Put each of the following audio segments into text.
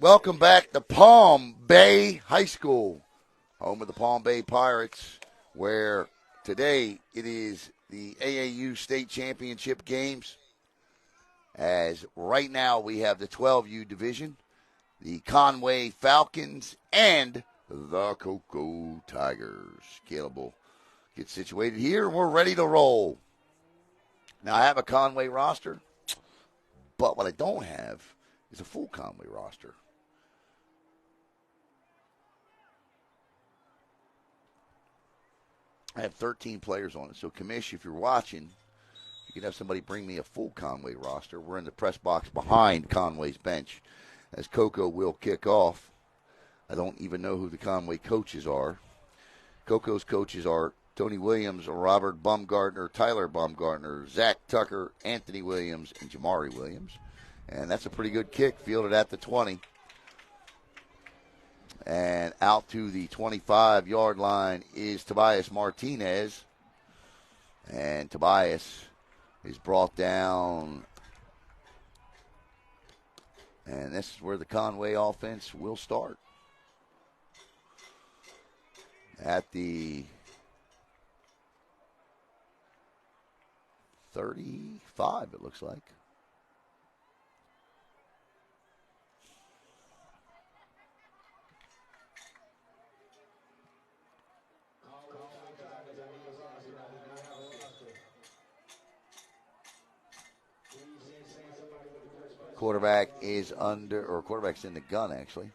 Welcome back to Palm Bay High School, home of the Palm Bay Pirates, where today it is the AAU State Championship games. As right now we have the 12U division, the Conway Falcons, and the Cocoa Tigers. Caleb will get situated here, and we're ready to roll. Now, I have a Conway roster, but what I don't have is a full Conway roster. I have 13 players on it. So, Commish, if you're watching, you can have somebody bring me a full Conway roster. We're in the press box behind Conway's bench as Cocoa will kick off. I don't even know who the Conway coaches are. Cocoa's coaches are Tony Williams, Robert Baumgartner, Tyler Baumgartner, Zach Tucker, Anthony Williams, and Jamari Williams. And that's a pretty good kick, fielded at the 20. And out to the 25-yard line is Tobias Martinez. And Tobias is brought down. And this is where the Conway offense will start. At the 35, it looks like. Quarterback is quarterback's in the gun, actually.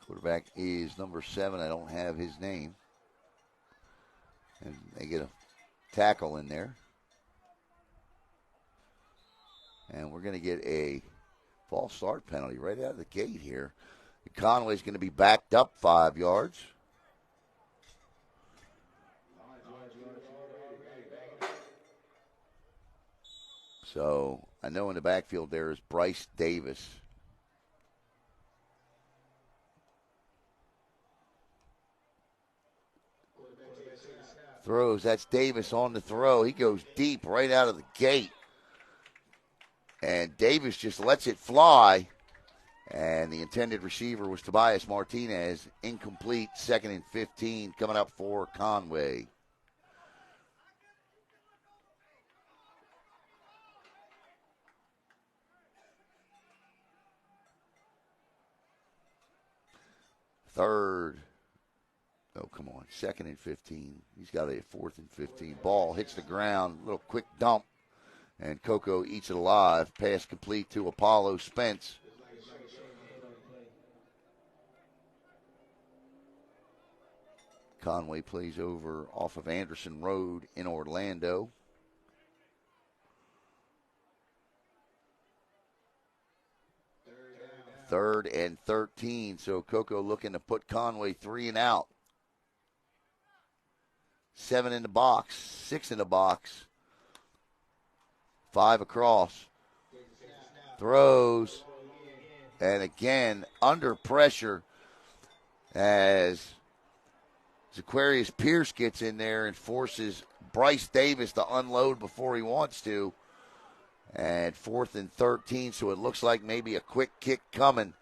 Quarterback is number 7. I don't have his name. And they get a tackle in there. And we're going to get a false start penalty right out of the gate here. Conway's going to be backed up 5 yards. So I know in the backfield there is Bryce Davis. Throws, that's Davis on the throw. He goes deep right out of the gate. And Davis just lets it fly. And the intended receiver was Tobias Martinez. Incomplete, 2nd and 15 coming up for Conway. Third. Oh, come on. 2nd and 15. He's got a 4th and 15. Ball hits the ground. Little quick dump. And Cocoa eats it alive. Pass complete to Apollo Spence. Conway plays over off of Anderson Road in Orlando. Third and 13. So Cocoa looking to put Conway 3 and out. 7 in the box, 6 in the box, 5 across. Throws, and again, under pressure as Zaquarius Pierce gets in there and forces Bryce Davis to unload before he wants to. And 4th and 13, so it looks like maybe a quick kick coming.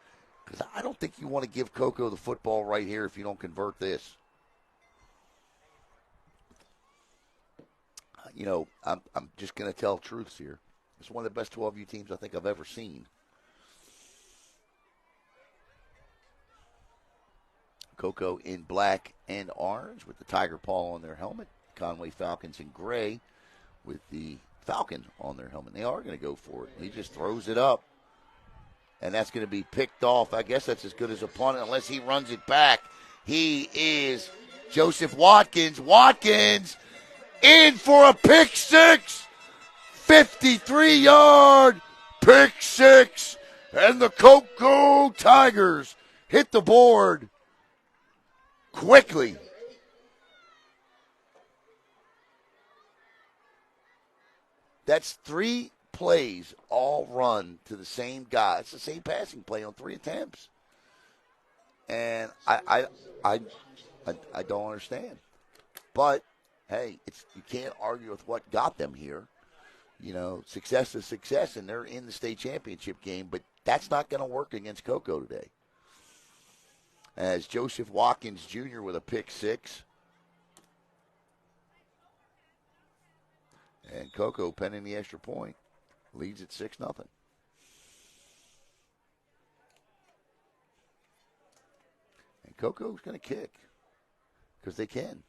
Because I don't think you want to give Cocoa the football right here if you don't convert this. You know, I'm just going to tell truths here. It's one of the best 12U teams I think I've ever seen. Cocoa in black and orange with the tiger paw on their helmet. Conway Falcons in gray with the Falcon on their helmet. They are going to go for it. He just throws it up. And that's going to be picked off. I guess that's as good as a punt unless he runs it back. He is Joseph Watkins. Watkins in for a pick six. 53-yard pick six. And the Cocoa Tigers hit the board quickly. That's 3 plays all run to the same guy. It's the same passing play on 3 attempts. And I don't understand. But, hey, you can't argue with what got them here. success is success, and they're in the state championship game, but that's not going to work against Cocoa today. As Joseph Watkins Jr. with a pick six. And Cocoa, penning the extra point, leads at 6-0. And Cocoa's going to kick because they can.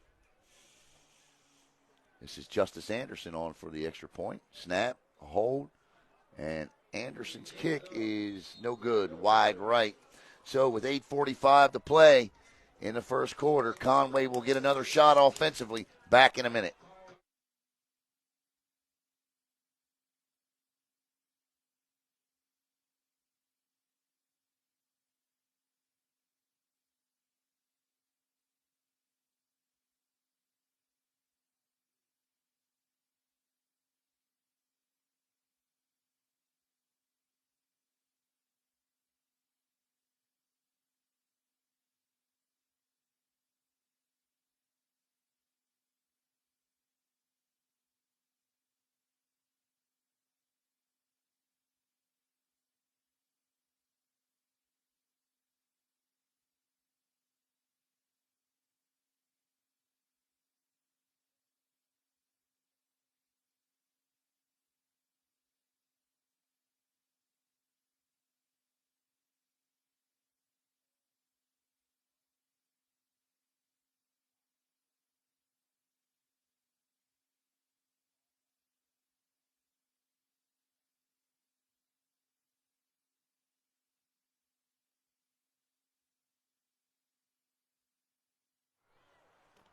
This is Justice Anderson on for the extra point. Snap, hold, and Anderson's kick is no good, wide right. So with 8:45 to play in the first quarter, Conway will get another shot offensively. Back in a minute.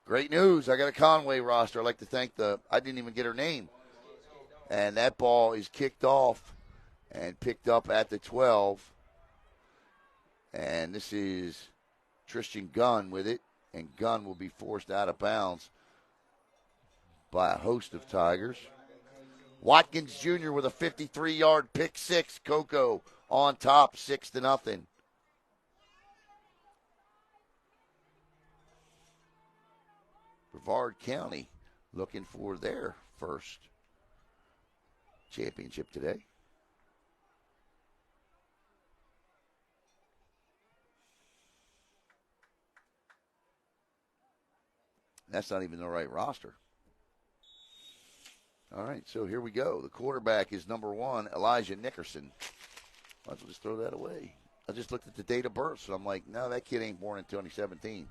Great news. I got a Conway roster. I'd like to thank I didn't even get her name. And that ball is kicked off and picked up at the 12. And this is Tristan Gunn with it. And Gunn will be forced out of bounds by a host of Tigers. Watkins Jr. with a 53-yard pick six. Cocoa on top, 6-0. Brevard County looking for their first championship today. That's not even the right roster. All right, so here we go. The quarterback is number 1, Elijah Nickerson. Might as well just throw that away. I just looked at the date of birth, so I'm like, no, that kid ain't born in 2017.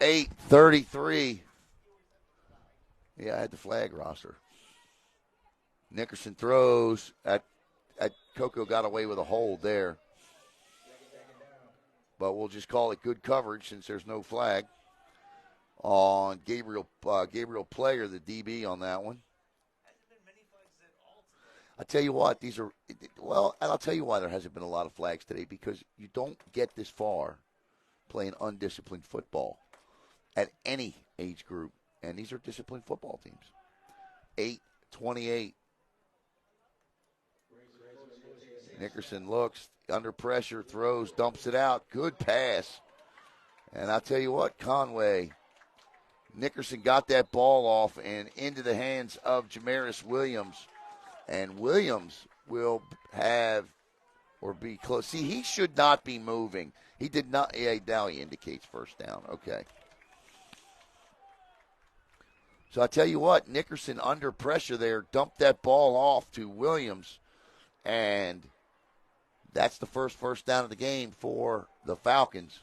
8:33. Yeah, I had the flag roster. Nickerson throws at Cocoa, got away with a hold there. But we'll just call it good coverage since there's no flag on Gabriel Player, the DB on that one. I tell you what, and I'll tell you why there hasn't been a lot of flags today, because you don't get this far playing undisciplined football at any age group, and these are disciplined football teams. 8:28. Nickerson looks, under pressure, throws, dumps it out. Good pass. And I'll tell you what, Conway, Nickerson got that ball off and into the hands of Jamaris Williams. And Williams will have or be close. See, he should not be moving. He did not. Yeah, now he indicates first down. Okay. So I tell you what, Nickerson under pressure there, dumped that ball off to Williams, and that's the first down of the game for the Falcons.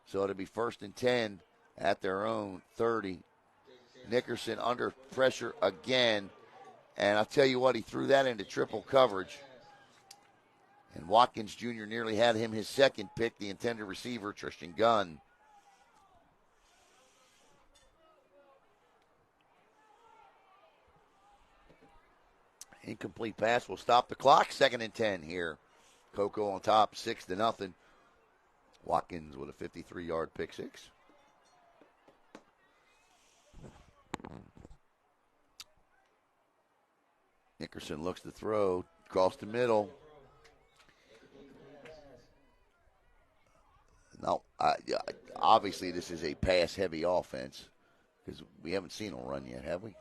So it'll be 1st and 10 at their own 30. Nickerson under pressure again, and I'll tell you what, he threw that into triple coverage. And Watkins Jr. nearly had him his second pick, the intended receiver, Tristan Gunn. Incomplete pass will stop the clock. 2nd and 10 here. Cocoa on top, 6-0. Watkins with a 53-yard pick six. Nickerson looks to throw across the middle. Now, obviously this is a pass-heavy offense. Because we haven't seen a run yet, have we?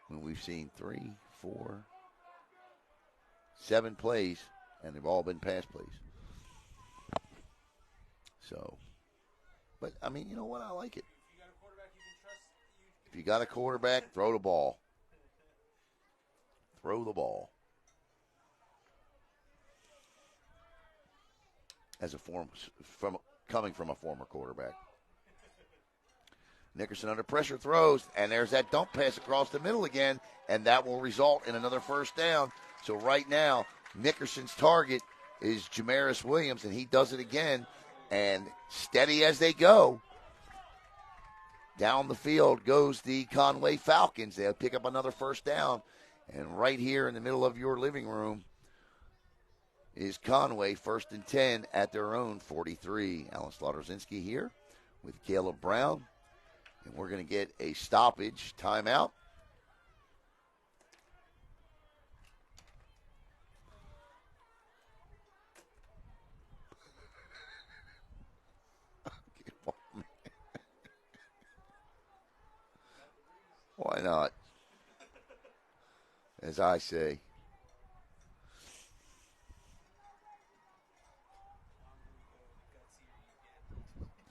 When we've seen 3, 4, 7 plays, and they've all been pass plays. So, but, I mean, you know what? I like it. If you got a quarterback, throw the ball. Throw the ball. As a coming from a former quarterback. Nickerson under pressure throws, and there's that dump pass across the middle again, and that will result in another first down. So right now, Nickerson's target is Jamaris Williams, and he does it again, and steady as they go. Down the field goes the Conway Falcons. They'll pick up another first down, and right here in the middle of your living room is Conway, 1st and 10 at their own 43. Alan Slaughterzinski here with Caleb Brown. And we're going to get a stoppage timeout. Why not? As I say.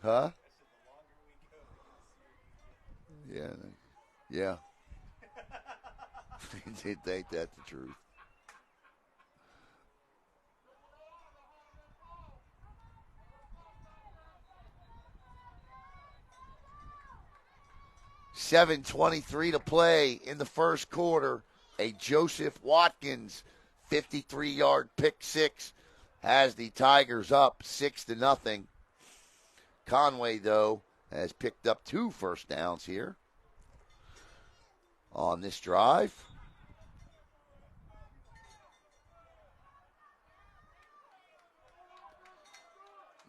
Huh? Yeah. Yeah. Ain't that the truth? $7:23 to play in the first quarter. A Joseph Watkins 53-yard pick six has the Tigers up 6-0. Conway, though, has picked up 2 first downs here on this drive.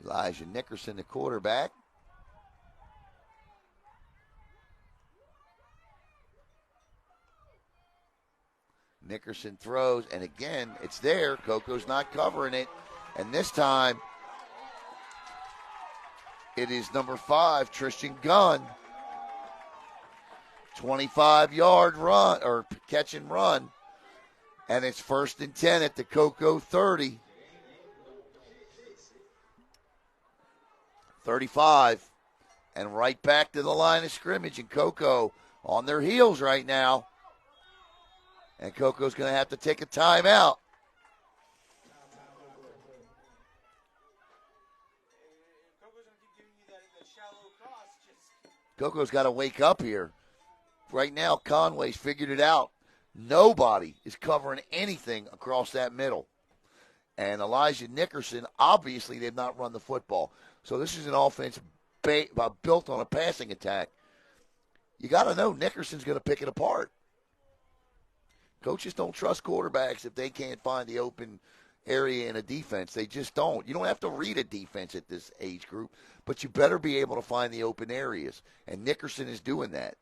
Elijah Nickerson, the quarterback. Nickerson throws, and again, it's there. Coco's not covering it. And this time, it is number 5, Tristan Gunn. 25-yard run, or catch and run. And it's 1st and 10 at the Coco 30. 35. And right back to the line of scrimmage. And Coco on their heels right now. And Coco's going to have to take a timeout. Coco's got to wake up here. Right now, Conway's figured it out. Nobody is covering anything across that middle. And Elijah Nickerson, obviously, they've not run the football. So this is an offense built on a passing attack. You got to know Nickerson's going to pick it apart. Coaches don't trust quarterbacks if they can't find the open area in a defense. They just don't. You don't have to read a defense at this age group, but you better be able to find the open areas. And Nickerson is doing that.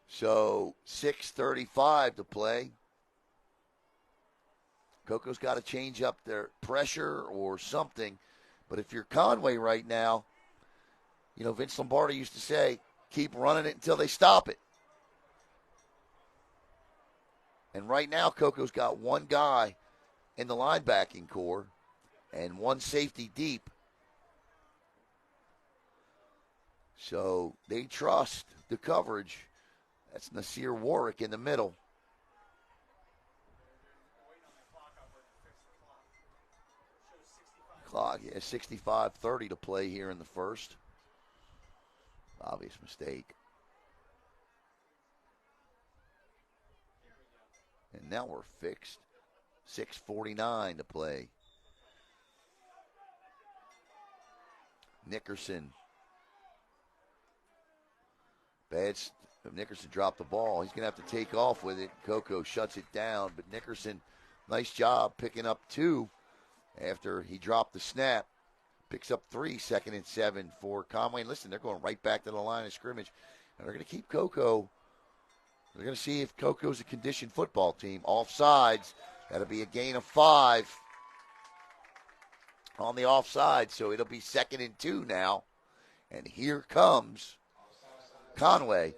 So 6:35 to play. Coco's got to change up their pressure or something. But if you're Conway right now, you know, Vince Lombardi used to say, keep running it until they stop it. And right now, Coco's got one guy in the linebacking core and one safety deep. So they trust the coverage. That's Nasir Warwick in the middle. Clock, yeah, 65:30 to play here in the first. Obvious mistake. And now we're fixed. 6:49 to play. Nickerson. Nickerson dropped the ball. He's going to have to take off with it. Coco shuts it down. But Nickerson, nice job picking up 2 after he dropped the snap. Picks up 3, 2nd and 7 for Conway. And listen, they're going right back to the line of scrimmage. And they're going to keep Coco. They're going to see if Coco's a conditioned football team. Offsides. That'll be a gain of 5 on the offside. So it'll be 2nd and 2 now. And here comes Conway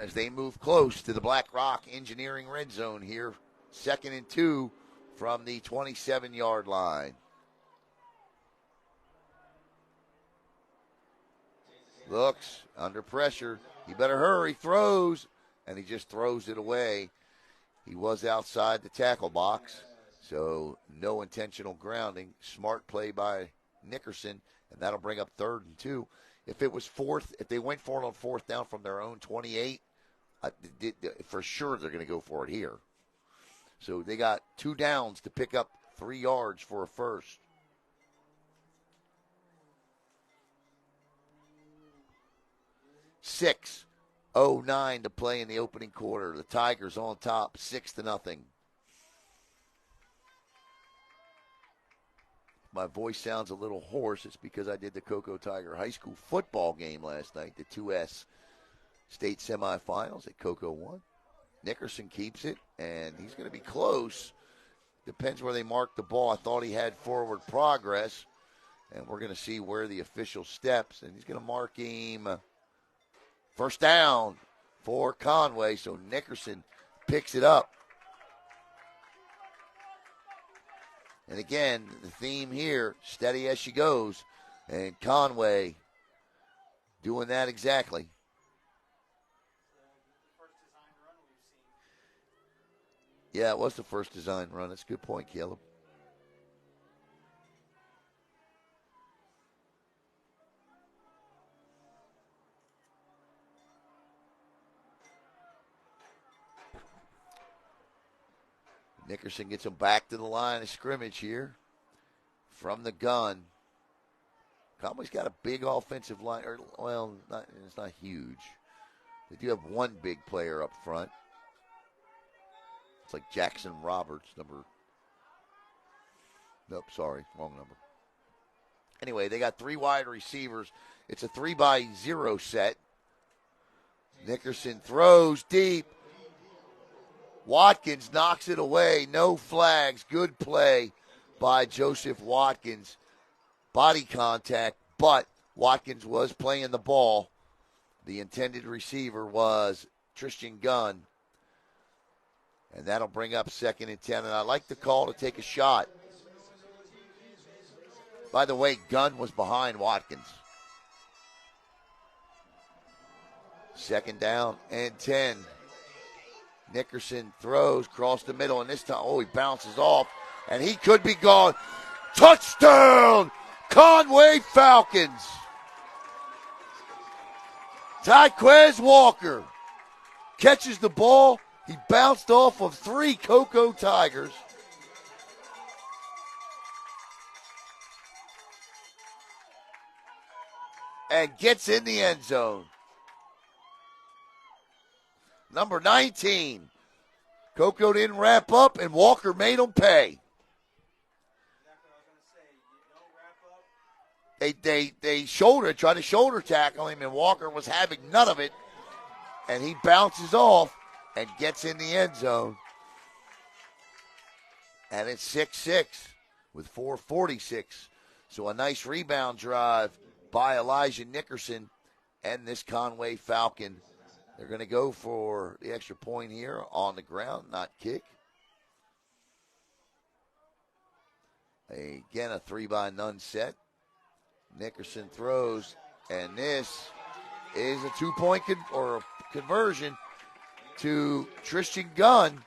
as they move close to the Black Rock Engineering red zone here. 2nd and 2 from the 27-yard line. Looks under pressure. He better hurry. Throws. And he just throws it away. He was outside the tackle box. So no intentional grounding. Smart play by Nickerson. And that'll bring up 3rd and 2. If it was 4th, if they went for it on 4th down from their own 28, for sure they're going to go for it here. So they got 2 downs to pick up 3 yards for a first. .609 to play in the opening quarter. The Tigers on top, 6-0. My voice sounds a little hoarse. It's because I did the Cocoa Tiger High School football game last night, the 2S state semifinals that Cocoa won. Nickerson keeps it, and he's going to be close. Depends where they mark the ball. I thought he had forward progress, and we're going to see where the official steps, and he's going to mark him first down for Conway, so Nickerson picks it up. And again, the theme here, steady as she goes, and Conway doing that exactly. Yeah, it was the first design run. That's a good point, Caleb. Nickerson gets him back to the line of scrimmage here from the gun. Conway's got a big offensive line. It's not huge. They do have one big player up front. It's like Jackson Roberts, wrong number. Anyway, they got 3 wide receivers. It's a 3-by-0 set. Nickerson throws deep. Watkins knocks it away. No flags. Good play by Joseph Watkins. Body contact, but Watkins was playing the ball. The intended receiver was Tristan Gunn. And that'll bring up 2nd and 10. And I like the call to take a shot. By the way, Gunn was behind Watkins. 2nd down and 10. Nickerson throws across the middle, and this time, he bounces off, and he could be gone. Touchdown, Conway Falcons. Tyquez Walker catches the ball. He bounced off of 3 Cocoa Tigers. And gets in the end zone. Number 19. Cocoa didn't wrap up, and Walker made them pay. They tried to shoulder tackle him, and Walker was having none of it. And he bounces off and gets in the end zone. And it's 6-6 with 4:46. So a nice rebound drive by Elijah Nickerson and this Conway Falcon. They're going to go for the extra point here on the ground, not kick. Again, a 3-by-none set. Nickerson throws, and this is a 2-point conversion to Tristan Gunn.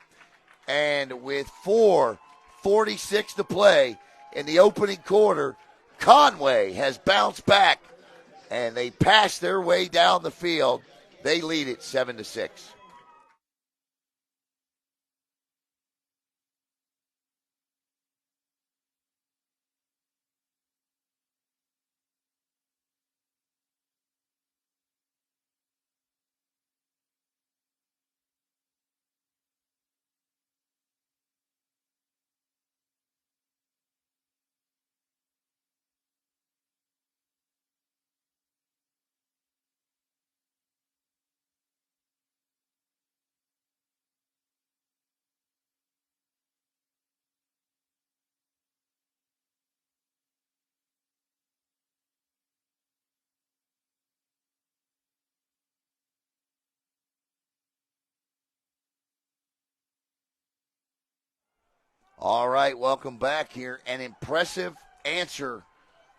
And with 4:46 to play in the opening quarter, Conway has bounced back, and they pass their way down the field. They lead it 7-6. All right, welcome back here. An impressive answer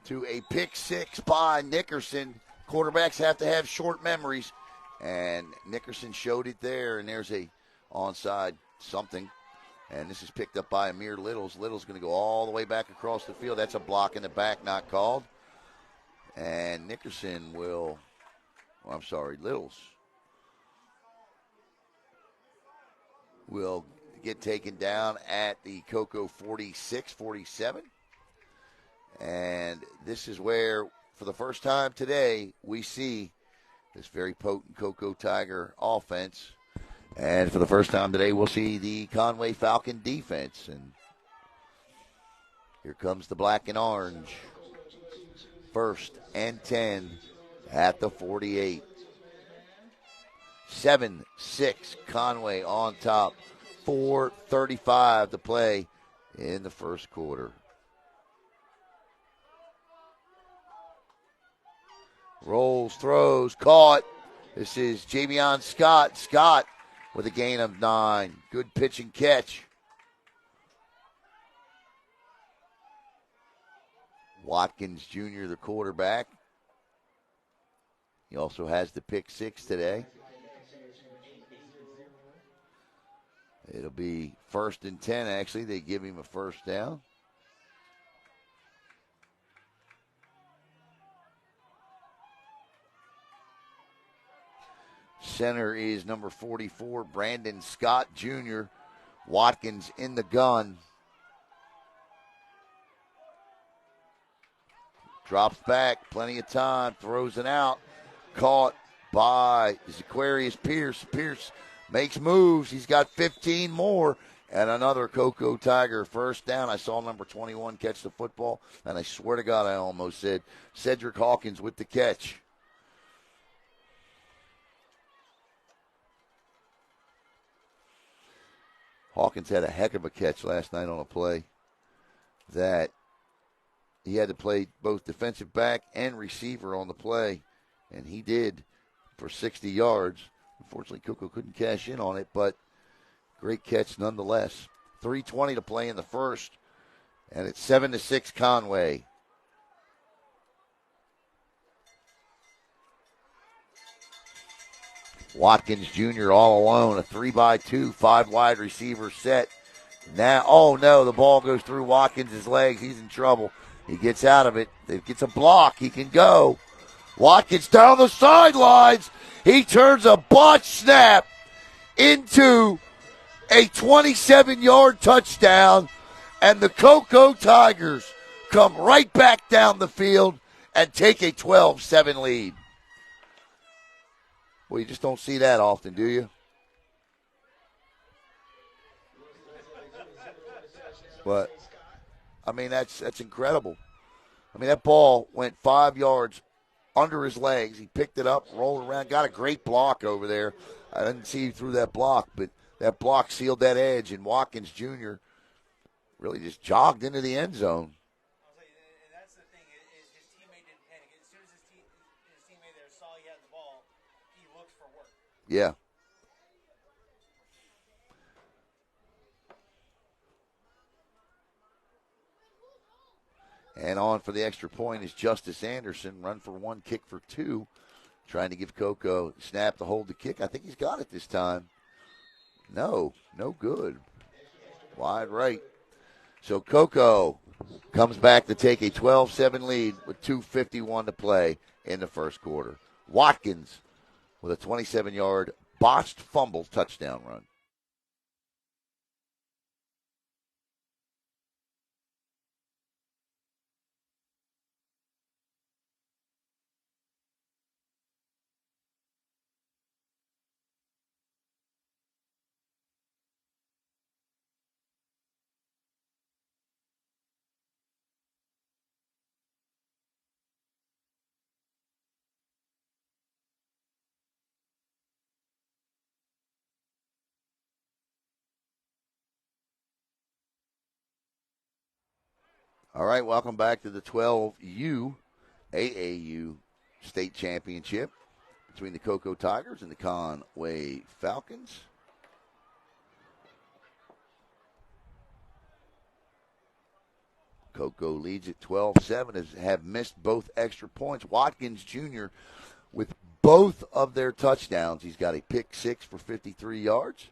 to a pick six by Nickerson. Quarterbacks have to have short memories, and Nickerson showed it there, and there's a onside something. And this is picked up by Amir Littles. Littles going to go all the way back across the field. That's a block in the back, not called. And Nickerson will, Littles will get taken down at the Cocoa 46-47. And this is where, for the first time today, we see this very potent Cocoa Tiger offense. And for the first time today, we'll see the Conway Falcon defense. And here comes the black and orange. 1st and 10 at the 48. 7-6 Conway on top. 4:35 to play in the first quarter. Rolls, throws, caught. This is Javion Scott. Scott with a gain of 9. Good pitch and catch. Watkins Jr., the quarterback. He also has the pick 6 today. It'll be 1st and 10, actually. They give him a first down. Center is number 44, Brandon Scott Jr. Watkins in the gun. Drops back, plenty of time, throws it out. Caught by Zaquarius Pierce. Pierce makes moves. He's got 15 more. And another Cocoa Tiger first down. I saw number 21 catch the football, and I swear to God I almost said Cedric Hawkins with the catch. Hawkins had a heck of a catch last night on a play that he had to play both defensive back and receiver on the play, and he did for 60 yards. Unfortunately, Cocoa couldn't cash in on it, but great catch nonetheless. 3:20 to play in the first, and it's 7-6 Conway. Watkins Jr. all alone, a 3-by-2, 5 wide receiver set. Now, oh no, the ball goes through Watkins' legs. He's in trouble. He gets out of it. He gets a block. He can go. Watkins down the sidelines. He turns a botch snap into a 27-yard touchdown, and the Cocoa Tigers come right back down the field and take a 12-7 lead. Well, you just don't see that often, do you? But, I mean, that's incredible. I mean, that ball went 5 yards under his legs. He picked it up, rolled around, got a great block over there. I didn't see he threw that block, but that block sealed that edge, and Watkins Jr. really just jogged into the end zone. And that's the thing, is his teammate didn't panic. As soon as his teammate there saw he had the ball, he looked for work. Yeah. And on for the extra point is Justice Anderson. Run for 1, kick for 2. Trying to give Cocoa snap to hold the kick. I think he's got it this time. No good. Wide right. So Cocoa comes back to take a 12-7 lead with 2:51 to play in the first quarter. Watkins with a 27-yard botched fumble touchdown run. All right, welcome back to the 12U AAU State Championship between the Cocoa Tigers and the Conway Falcons. Coco leads at 12-7, have missed both extra points. Watkins Jr. with both of their touchdowns. He's got a pick six for 53 yards,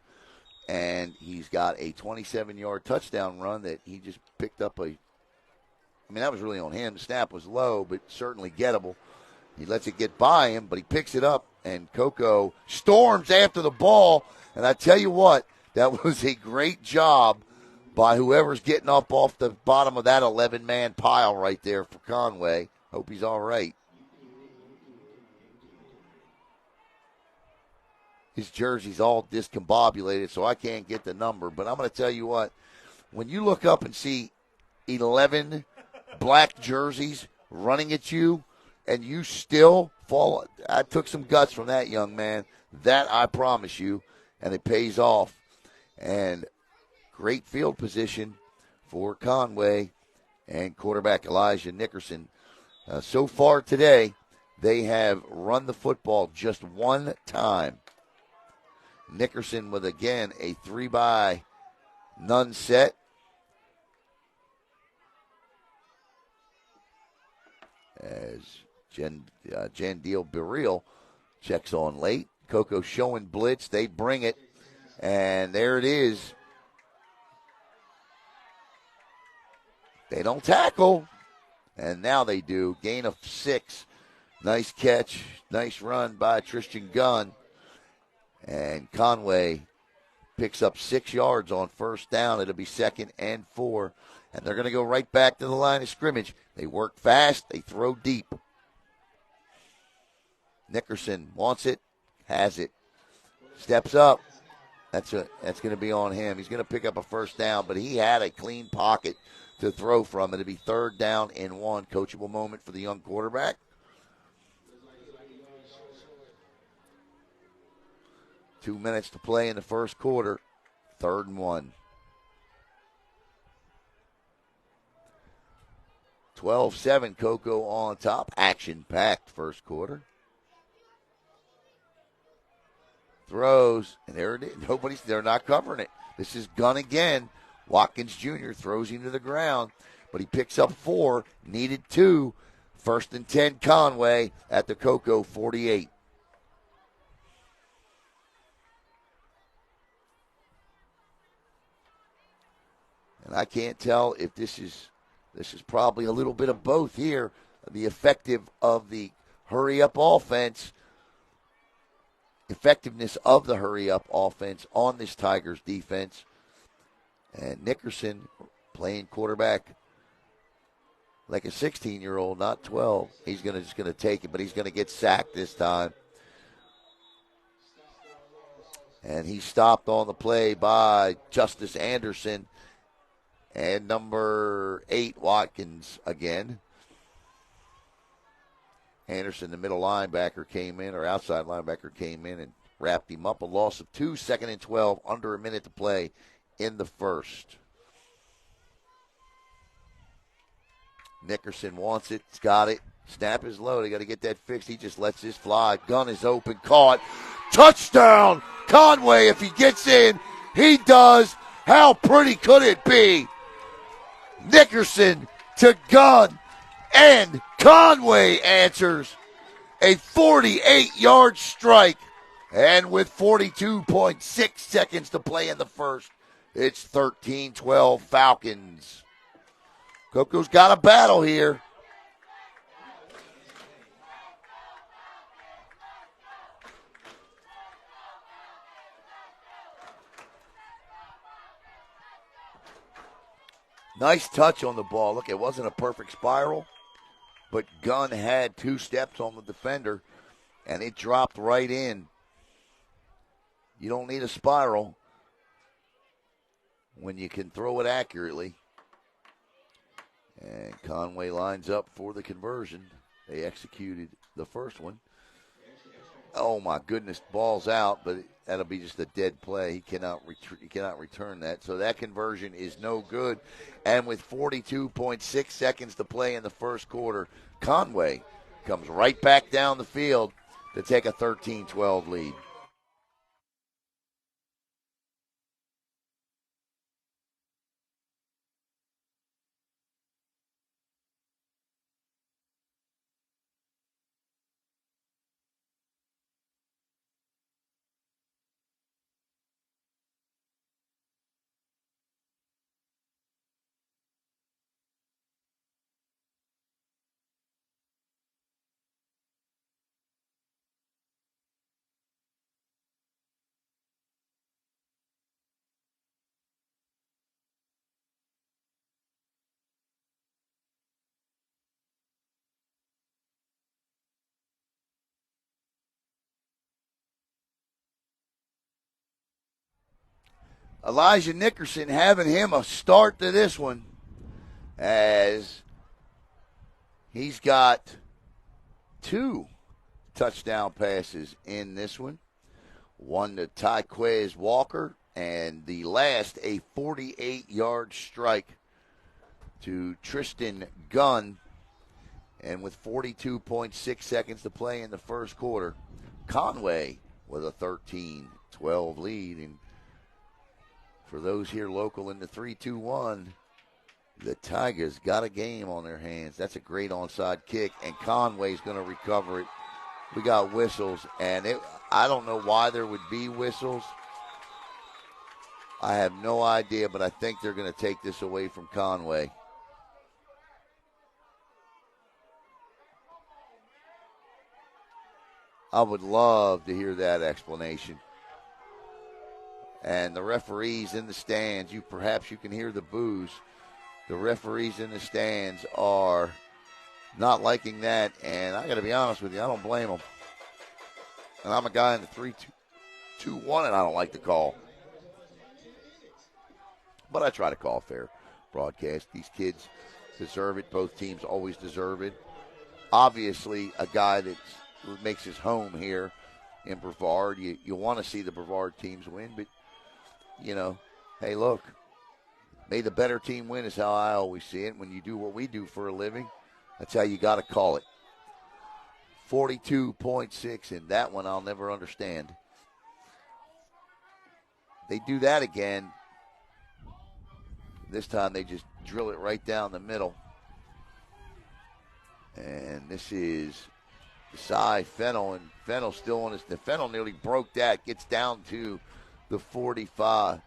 and he's got a 27-yard touchdown run that he just picked up that was really on him. The snap was low, but certainly gettable. He lets it get by him, but he picks it up, and Coco storms after the ball. And I tell you what, that was a great job by whoever's getting up off the bottom of that 11-man pile right there for Conway. Hope he's all right. His jersey's all discombobulated, so I can't get the number. But I'm going to tell you what, when you look up and see 11 black jerseys running at you, and you still fall. I took some guts from that young man. That I promise you, and it pays off. And great field position for Conway and quarterback Elijah Nickerson. So far today, they have run the football just one time. Nickerson with, again, a 3-by-none set. As Jandil Burrell checks on late. Coco showing blitz. They bring it. And there it is. They don't tackle. And now they do. Gain of 6. Nice catch. Nice run by Tristan Gunn. And Conway picks up 6 yards on first down. It'll be 2nd and 4. And they're going to go right back to the line of scrimmage. They work fast. They throw deep. Nickerson wants it, has it, steps up. That's going to be on him. He's going to pick up a first down, but he had a clean pocket to throw from. It'll be 3rd down and 1. Coachable moment for the young quarterback. Two minutes to play in the first quarter. 3rd and 1. 12-7, Coco on top. Action-packed first quarter. Throws, and there it is. They're not covering it. This is Gunn again. Watkins Jr. throws him to the ground, but he picks up 4, needed 2. 1st and 10, Conway at the Coco 48. And I can't tell if this is probably a little bit of both here. The effectiveness of the hurry-up offense on this Tigers defense. And Nickerson playing quarterback like a 16-year-old, not 12. He's just going to take it, but he's going to get sacked this time. And he's stopped on the play by Justice Anderson. And number 8, Watkins again. Anderson, the middle linebacker, came in, or outside linebacker came in and wrapped him up. A loss of 2, 2nd and 12, under a minute to play in the first. Nickerson wants it. He's got it. Snap is low. They got to get that fixed. He just lets this fly. Gun is open. Caught. Touchdown! Conway, if he gets in, he does. How pretty could it be? Nickerson to Gunn, and Conway answers a 48-yard strike. And with 42.6 seconds to play in the first, it's 13-12 Falcons. Coco's got a battle here. Nice touch on the ball. Look, it wasn't a perfect spiral, but Gunn had 2 steps on the defender, and it dropped right in. You don't need a spiral when you can throw it accurately. And Conway lines up for the conversion. They executed the first one. Oh, my goodness, ball's out, but that'll be just a dead play. He cannot return that. So that conversion is no good. And with 42.6 seconds to play in the first quarter, Conway comes right back down the field to take a 13-12 lead. Elijah Nickerson having him a start to this one, as he's got 2 touchdown passes in this one. One to Tyquez Walker, and the last a 48-yard strike to Tristan Gunn. And with 42.6 seconds to play in the first quarter, Conway with a 13-12 lead. And for those here local in the 3-2-1, the Tigers got a game on their hands. That's a great onside kick, and Conway's going to recover it. We got whistles, and I don't know why there would be whistles. I have no idea, but I think they're going to take this away from Conway. I would love to hear that explanation. And the referees in the stands, perhaps you can hear the boos. The referees in the stands are not liking that, and I got to be honest with you, I don't blame them. And I'm a guy in the 3-2-1, and I don't like the call. But I try to call fair broadcast. These kids deserve it. Both teams always deserve it. Obviously, a guy that makes his home here in Brevard, you want to see the Brevard teams win, but, hey, look, may the better team win is how I always see it. When you do what we do for a living, that's how you got to call it. 42.6, and that one I'll never understand. They do that again. This time they just drill it right down the middle. And this is Cy Fennell, and Fennell still on his. Fennell nearly broke that, gets down to the 45.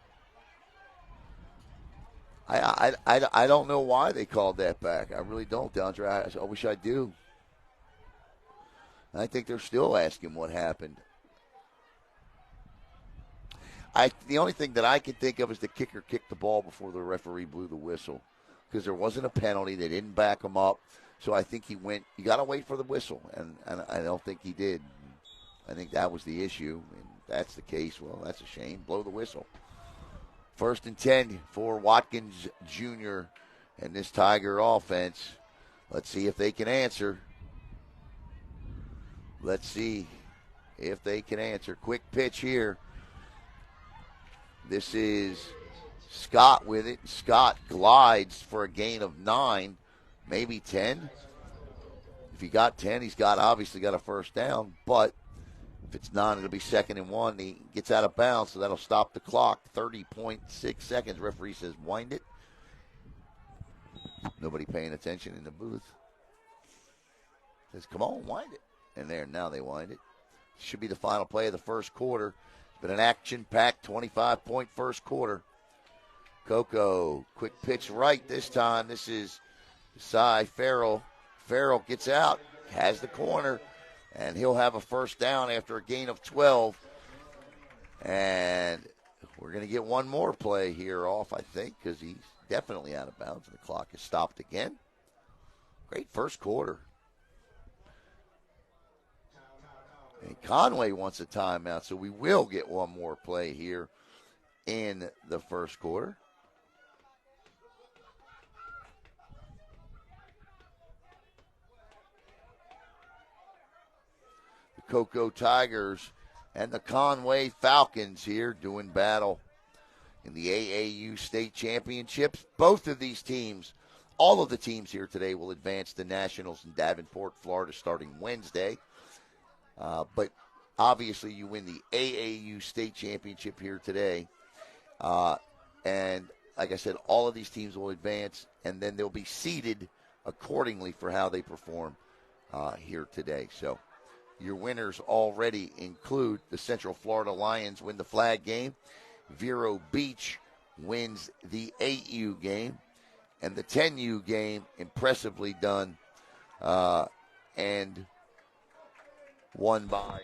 I don't know why they called that back. I really don't, DeAndre. I wish I do. I think they're still asking what happened. The only thing that I can think of is the kicker kicked the ball before the referee blew the whistle, because there wasn't a penalty. They didn't back him up. So I think he went, you got to wait for the whistle, and I don't think he did. I think that was the issue, and that's the case. Well, that's a shame. Blow the whistle. 1st and 10 for Watkins Jr. and this Tiger offense. Let's see if they can answer. Let's see if they can answer. Quick pitch here. This is Scott with it. Scott glides for a gain of 9, maybe 10. If he got 10, he's obviously got a first down. But if it's 9, it'll be 2nd and 1. He gets out of bounds, so that'll stop the clock. 30.6 seconds. Referee says wind it. Nobody paying attention in the booth. Says, come on, wind it. And there, now they wind it. Should be the final play of the first quarter. It's been an action-packed 25-point first quarter. Coco, quick pitch right this time. This is Cy Farrell. Farrell gets out, has the corner, and he'll have a first down after a gain of 12. And we're going to get one more play here off, I think, because he's definitely out of bounds, and the clock is stopped again. Great first quarter. And Conway wants a timeout, so we will get one more play here in the first quarter. The Cocoa Tigers and the Conway Falcons here doing battle in the AAU state championships. Both of these teams, all of the teams here today will advance to nationals in Davenport, Florida, starting Wednesday. But obviously you win the AAU state championship here today. And like I said, all of these teams will advance, and then they'll be seeded accordingly for how they perform here today. So your winners already include the Central Florida Lions win the flag game. Vero Beach wins the 8U game. And the 10U game, impressively done, and won by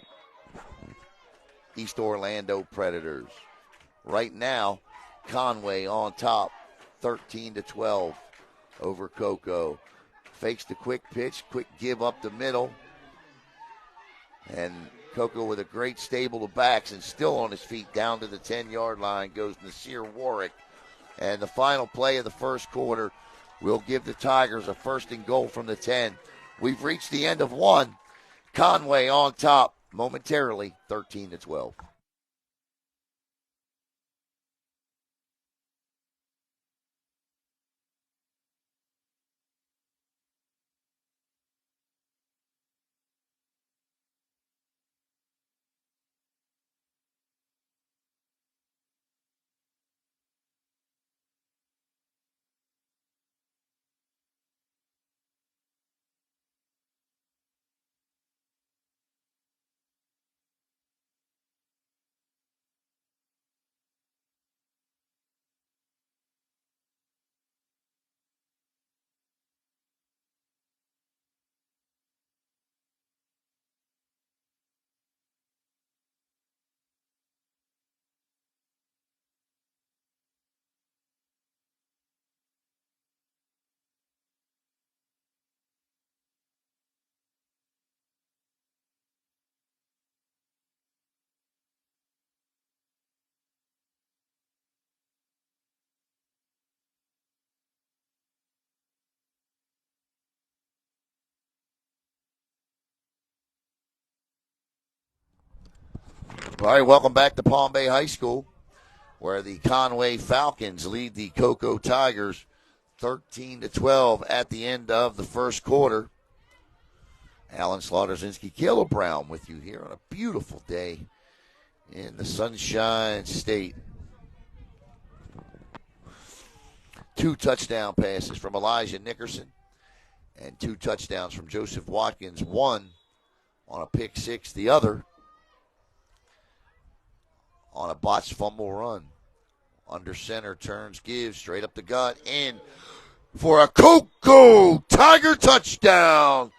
East Orlando Predators. Right now, Conway on top, 13-12 over Cocoa. Fakes the quick pitch, quick give up the middle. And Coco with a great stable of backs and still on his feet down to the 10-yard line goes Nasir Warwick. And the final play of the first quarter will give the Tigers a first and goal from the 10. We've reached the end of one. Conway on top momentarily, 13-12. All right, welcome back to Palm Bay High School, where the Conway Falcons lead the Cocoa Tigers 13-12 at the end of the first quarter. Alan Slaughterzinski, Caleb Brown with you here on a beautiful day in the Sunshine State. 2 touchdown passes from Elijah Nickerson and 2 touchdowns from Joseph Watkins, one on a pick six, the other on a botched fumble run. Under center, turns, gives, straight up the gut, in for a Cocoa Tiger touchdown.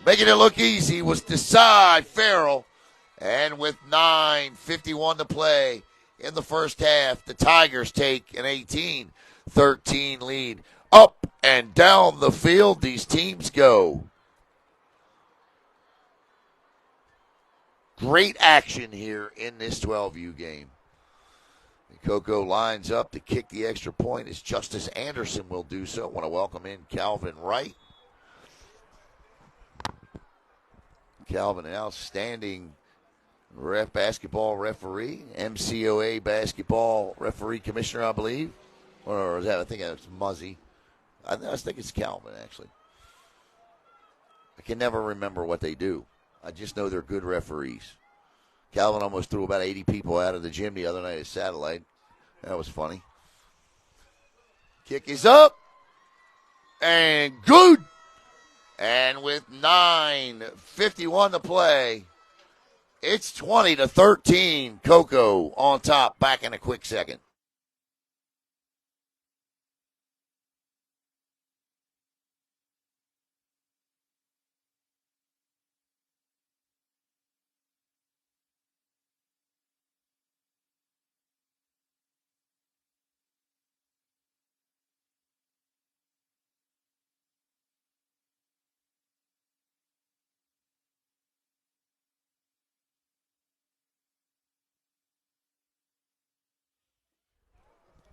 Making it look easy was Desai Farrell. And with 9:51 to play in the first half, the Tigers take an 18-13 lead. Up and down the field, these teams go. Great action here in this 12U game. Coco lines up to kick the extra point as Justice Anderson will do so. I want to welcome in Calvin Wright. Calvin, an outstanding basketball referee, MCOA basketball referee commissioner, I believe. Or is that, I think it's Muzzy. I think it's Calvin, actually. I can never remember what they do. I just know they're good referees. Calvin almost threw about 80 people out of the gym the other night at Satellite. That was funny. Kick is up. And good. And with 9:51 to play, it's 20-13. Coco on top. Back in a quick second.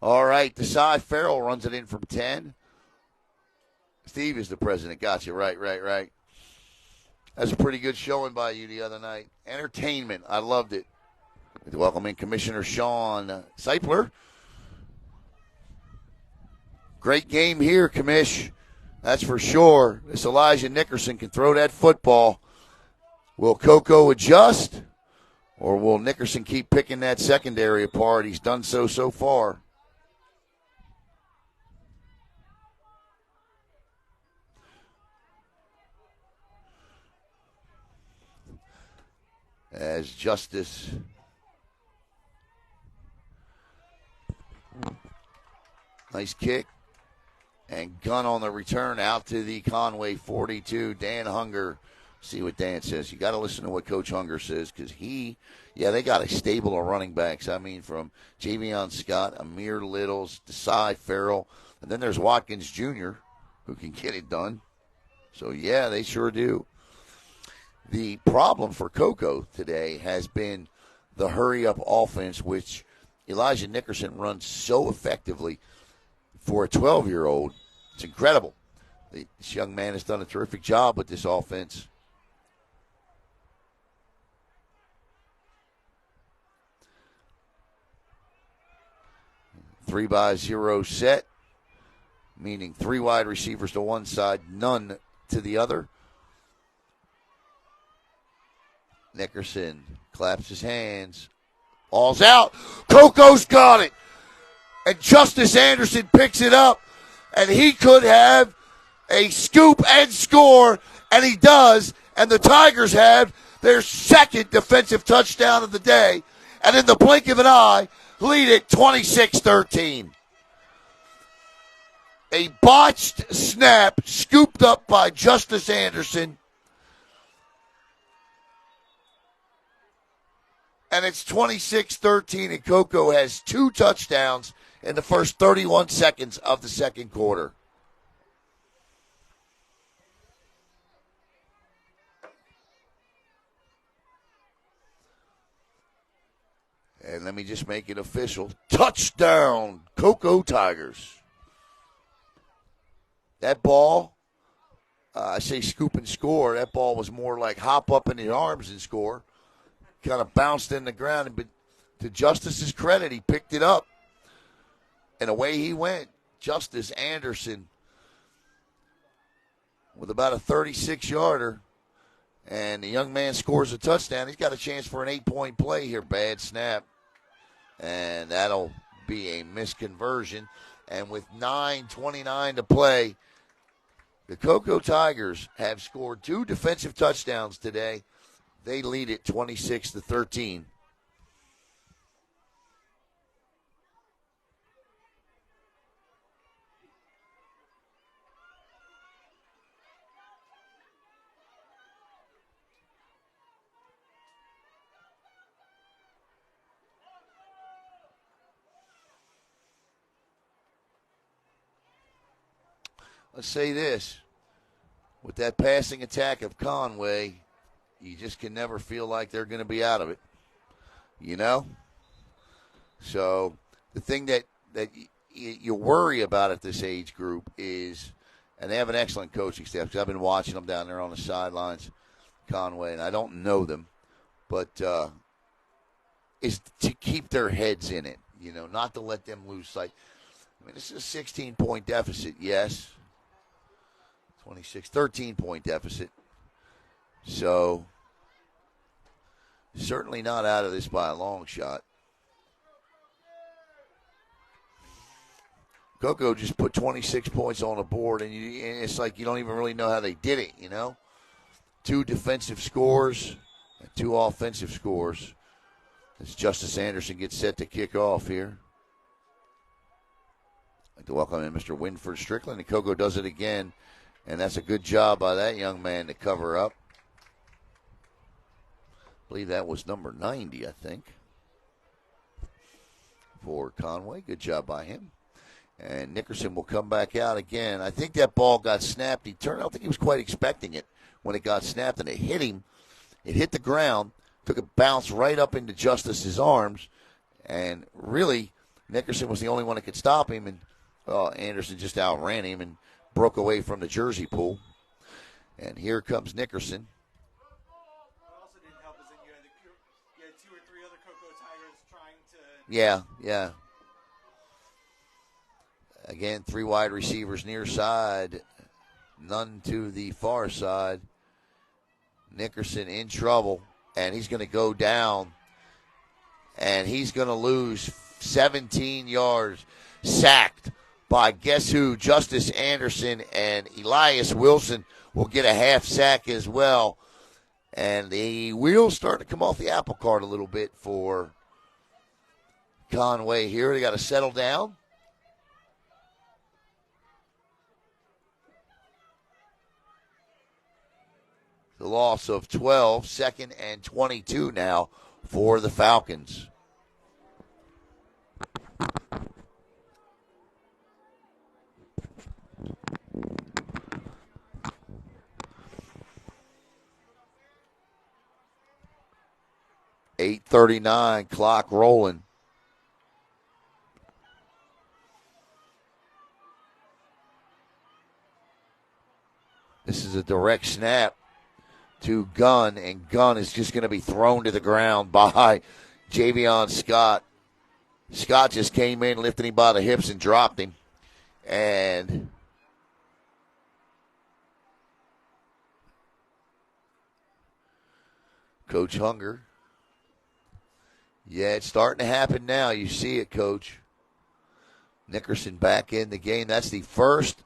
All right, Desai Farrell runs it in from 10. Steve is the president. Gotcha. Right. That's a pretty good showing by you the other night. Entertainment. I loved it. Welcome in Commissioner Sean Seipler. Great game here, Commish. That's for sure. This Elijah Nickerson can throw that football. Will Coco adjust, or will Nickerson keep picking that secondary apart? He's done so far. As Justice nice kick and gun on the return out to the Conway 42. Dan Hunger, see what Dan says. You got to listen to what Coach Hunger says, because they got a stable of running backs. I mean, from Javion Scott, Amir Littles, Desai Farrell, and then there's Watkins Jr., who can get it done. So, yeah, they sure do. The problem for Coco today has been the hurry-up offense, which Elijah Nickerson runs so effectively for a 12-year-old. It's incredible. This young man has done a terrific job with this offense. Three by zero set, meaning three wide receivers to one side, none to the other. Nickerson claps his hands. Ball's out. Coco's got it. And Justice Anderson picks it up. And he could have a scoop and score. And he does. And the Tigers have their second defensive touchdown of the day. And in the blink of an eye, lead it 26-13. A botched snap scooped up by Justice Anderson. And it's 26-13, and Coco has two touchdowns in the first 31 seconds of the second quarter. And let me just make it official. Touchdown, Coco Tigers. That ball, I say scoop and score. That ball was more like hop up in the arms and score. Kind of bounced in the ground, but to Justice's credit, he picked it up, and away he went. Justice Anderson with about a 36-yarder, and the young man scores a touchdown. He's got a chance for an 8-point play here. Bad snap, and that'll be a misconversion. And with 9:29 to play, the Coco Tigers have scored two defensive touchdowns today. They lead it 26-13. Let's say this. With that passing attack of Conway, you just can never feel like they're going to be out of it, you know? So the thing that you worry about at this age group is, and they have an excellent coaching staff, because I've been watching them down there on the sidelines, Conway, and I don't know them, but is to keep their heads in it, you know, not to let them lose sight. I mean, this is a 16-point deficit, yes. 13-point deficit. So, certainly not out of this by a long shot. Coco just put 26 points on the board, and it's like you don't even really know how they did it, you know? Two defensive scores and two offensive scores as Justice Anderson gets set to kick off here. I'd like to welcome in Mr. Winford Strickland, and Coco does it again, and that's a good job by that young man to cover up. I believe that was number 90, I think, for Conway. Good job by him. And Nickerson will come back out again. I think that ball got snapped. I don't think he was quite expecting it when it got snapped, and it hit him. It hit the ground, took a bounce right up into Justice's arms, and really Nickerson was the only one that could stop him, and Anderson just outran him and broke away from the jersey pool. And here comes Nickerson. Yeah. Again, three wide receivers near side, none to the far side. Nickerson in trouble, and he's going to go down, and he's going to lose 17 yards, sacked by guess who? Justice Anderson, and Elias Wilson will get a half sack as well. And the wheels start to come off the apple cart a little bit for Conway here. They got to settle down. The loss of 12, second and 22 now for the Falcons. 8:39, clock rolling. This is a direct snap to Gunn, and Gunn is just going to be thrown to the ground by Javion Scott. Scott just came in, lifted him by the hips, and dropped him. And Coach Hunger. Yeah, it's starting to happen now. You see it, Coach. Nickerson back in the game. That's the first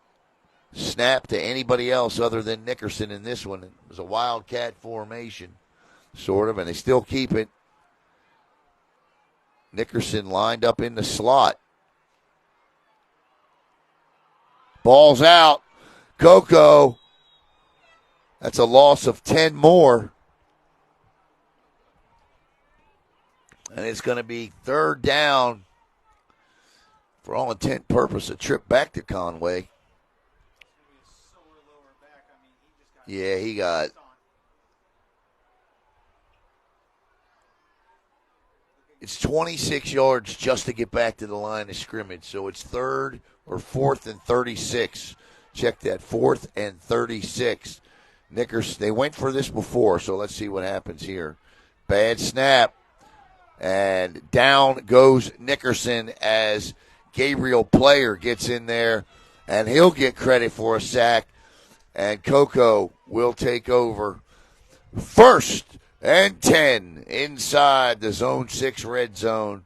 snap to anybody else other than Nickerson in this one. It was a wildcat formation, sort of, and they still keep it. Nickerson lined up in the slot. Ball's out. Coco. That's a loss of 10 more. And it's going to be third down. For all intent and purpose, a trip back to Conway. Yeah, he got. It's 26 yards just to get back to the line of scrimmage. So it's third or fourth and 36. Check that, fourth and 36. Nickerson, they went for this before, so let's see what happens here. Bad snap. And down goes Nickerson as Gabriel Player gets in there, and he'll get credit for a sack. And Coco will take over. First and 10 inside the Zone 6 red zone,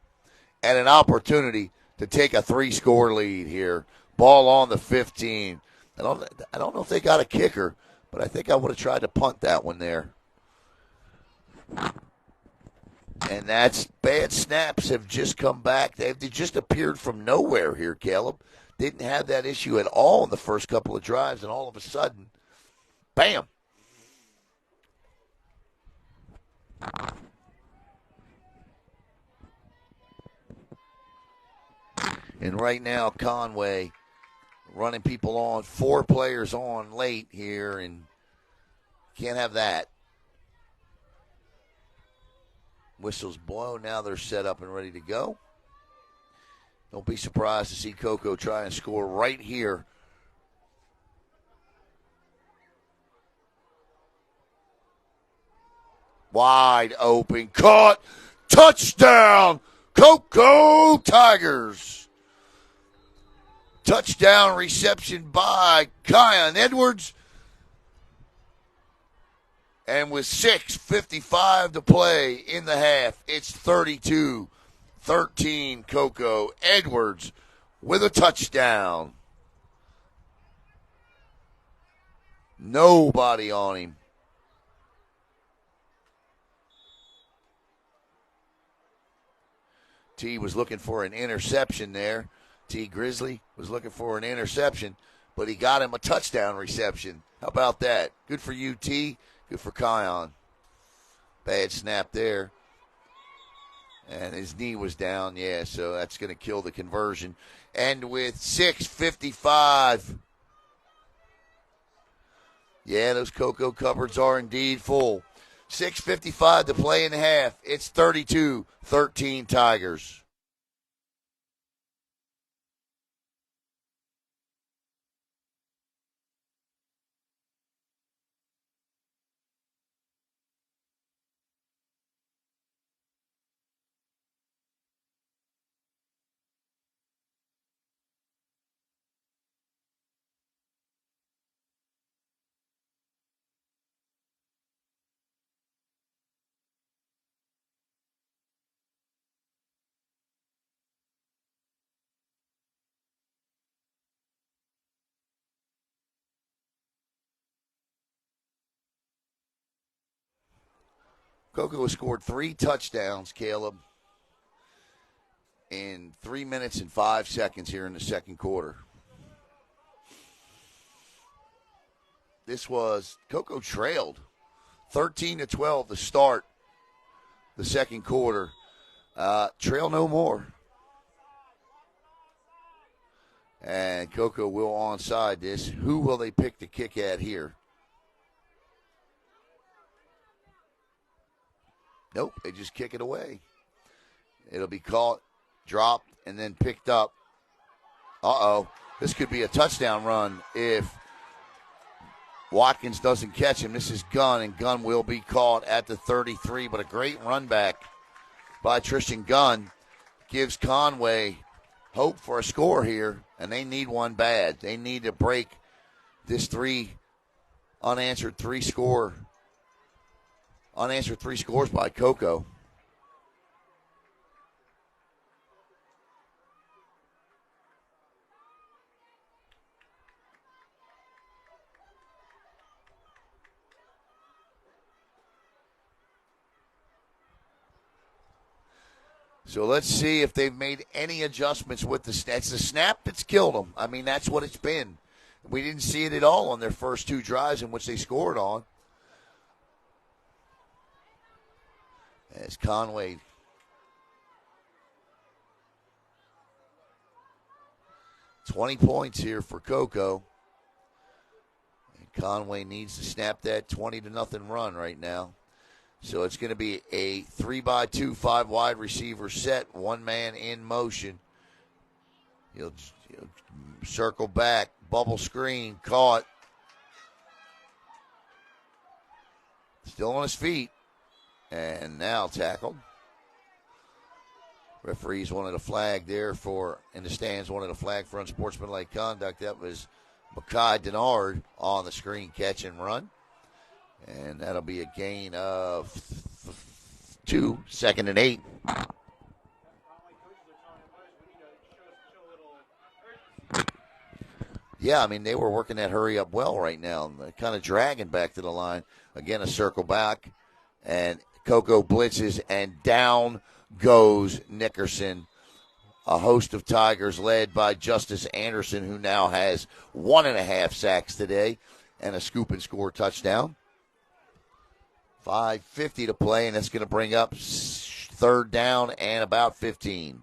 and an opportunity to take a 3-score lead here. Ball on the 15. I don't know if they got a kicker, but I think I would have tried to punt that one there. And that's bad snaps have just come back. They just appeared from nowhere here, Caleb. Didn't have that issue at all in the first couple of drives, and all of a sudden, bam. And right now, Conway running people on, 4 players on late here, and can't have that. Whistles blow. Now they're set up and ready to go. Don't be surprised to see Coco try and score right here. Wide open. Caught. Touchdown. Coco Tigers. Touchdown reception by Kion Edwards. And with 6:55 to play in the half, it's 32-13 Coco. Edwards with a touchdown. Nobody on him. T was looking for an interception there. T Grizzly was looking for an interception, but he got him a touchdown reception. How about that? Good for you, T. Good for Kion. Bad snap there. And his knee was down, yeah, so that's going to kill the conversion. And with 6:55, yeah, those Coco cupboards are indeed full. 6:55 to play in the half. It's 32-13 Tigers. Coco has scored 3 touchdowns, Caleb, in 3 minutes and 5 seconds here in the second quarter. This was, Coco trailed 13-12 to start the second quarter. Trail no more. And Coco will onside this. Who will they pick to kick at here? Nope, they just kick it away. It'll be caught, dropped, and then picked up. Uh-oh. This could be a touchdown run if Watkins doesn't catch him. This is Gunn, and Gunn will be caught at the 33, but a great run back by Tristan Gunn gives Conway hope for a score here, and they need one bad. They need to break this unanswered three scores by Coco. So let's see if they've made any adjustments with the snap. It's the snap that's killed them. I mean, that's what it's been. We didn't see it at all on their first two drives in which they scored on. As Conway 20 points here for Coco. And Conway needs to snap that 20-0 run right now. So it's going to be a 3-by-2, 5 wide receiver set, one man in motion. He'll circle back, bubble screen, caught. Still on his feet, and now tackled. Referees wanted a flag there in the stands, wanted a flag for unsportsmanlike conduct. That was Makai Denard on the screen catch and run. And that'll be a gain of 2, 2nd and 8. Yeah, I mean, they were working that hurry up well right now. They're kind of dragging back to the line. Again, a circle back. And Coco blitzes, and down goes Nickerson. A host of Tigers led by Justice Anderson, who now has 1.5 sacks today and a scoop and score touchdown. 5:50 to play, and that's going to bring up 3rd down and about 15.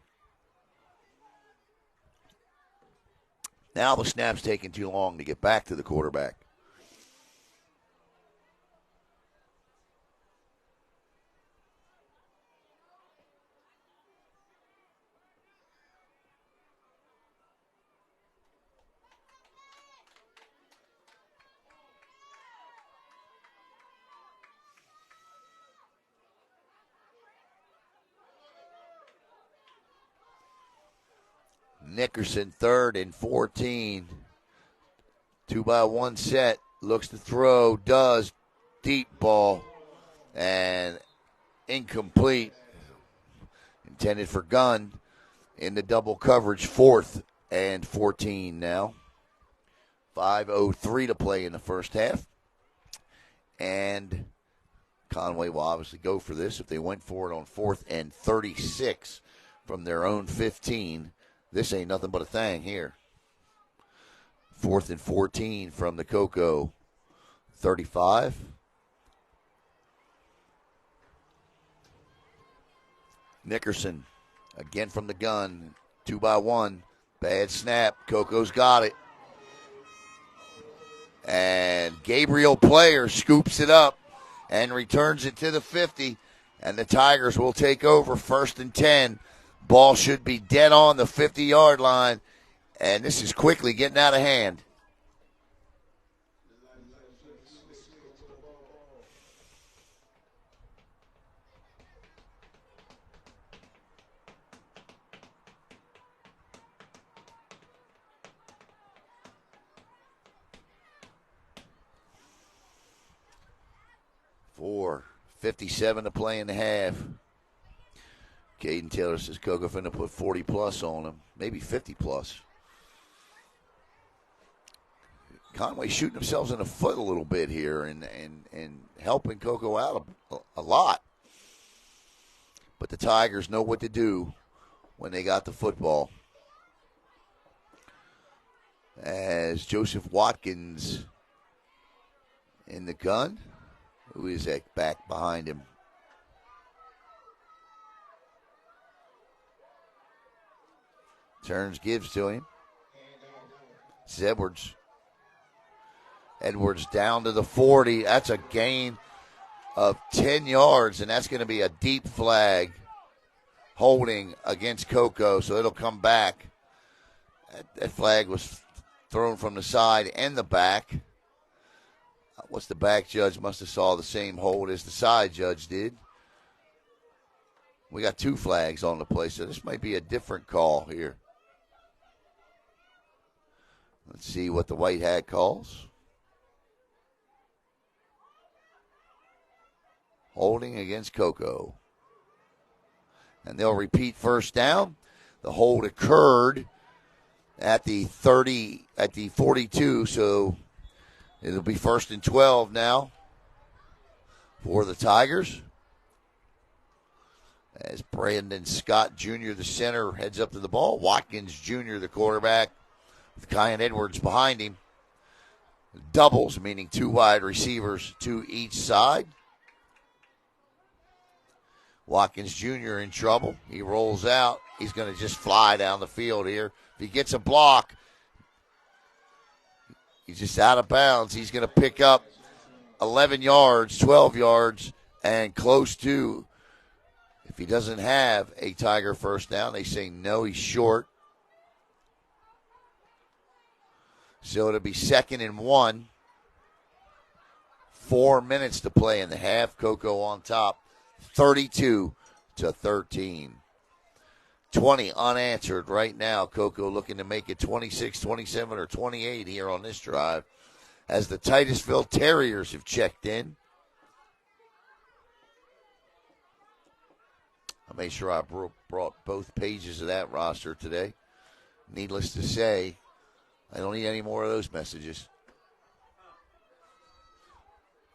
Now the snap's taking too long to get back to the quarterback. Nickerson 3rd and 14. 2-by-1 set. Looks to throw. Does. Deep ball. And incomplete. Intended for Gunn in the double coverage. 4th and 14 now. 5:03 to play in the first half. And Conway will obviously go for this. If they went for it on 4th and 36 from their own 15, this ain't nothing but a thing here. 4th and 14 from the Coco 35. Nickerson again from the gun. 2-by-1. Bad snap. Coco's got it. And Gabriel Player scoops it up and returns it to the 50. And the Tigers will take over 1st and 10. Ball should be dead on the 50-yard line, and this is quickly getting out of hand. Four 57 to play in the half. Caden Taylor says Coco finna put 40-plus on him, maybe 50-plus. Conway shooting themselves in the foot a little bit here and helping Coco out a lot. But the Tigers know what to do when they got the football. As Joseph Watkins in the gun. Who is that back behind him? Turns, gives to him. It's Edwards. Edwards down to the 40. That's a gain of 10 yards, and that's going to be a deep flag holding against Coco, so it'll come back. That flag was thrown from the side and the back. What's the back judge must have saw the same hold as the side judge did. We got 2 flags on the play, so this might be a different call here. Let's see what the white hat calls. Holding against Coco. And they'll repeat first down. The hold occurred at the 42, so it'll be 1st and 12 now for the Tigers. As Brandon Scott Jr., the center, heads up to the ball. Watkins Jr., the quarterback, with Kyan Edwards behind him. Doubles, meaning 2 wide receivers to each side. Watkins Jr. in trouble. He rolls out. He's going to just fly down the field here. If he gets a block, he's just out of bounds. He's going to pick up 11 yards, 12 yards, and close to. If he doesn't have a Tiger first down, they say no, he's short. So it'll be 2nd and 1. 4 minutes to play in the half. Coco on top, 32-13. 20 unanswered right now. Coco looking to make it 26, 27, or 28 here on this drive as the Titusville Terriers have checked in. I made sure I brought both pages of that roster today. Needless to say, I don't need any more of those messages.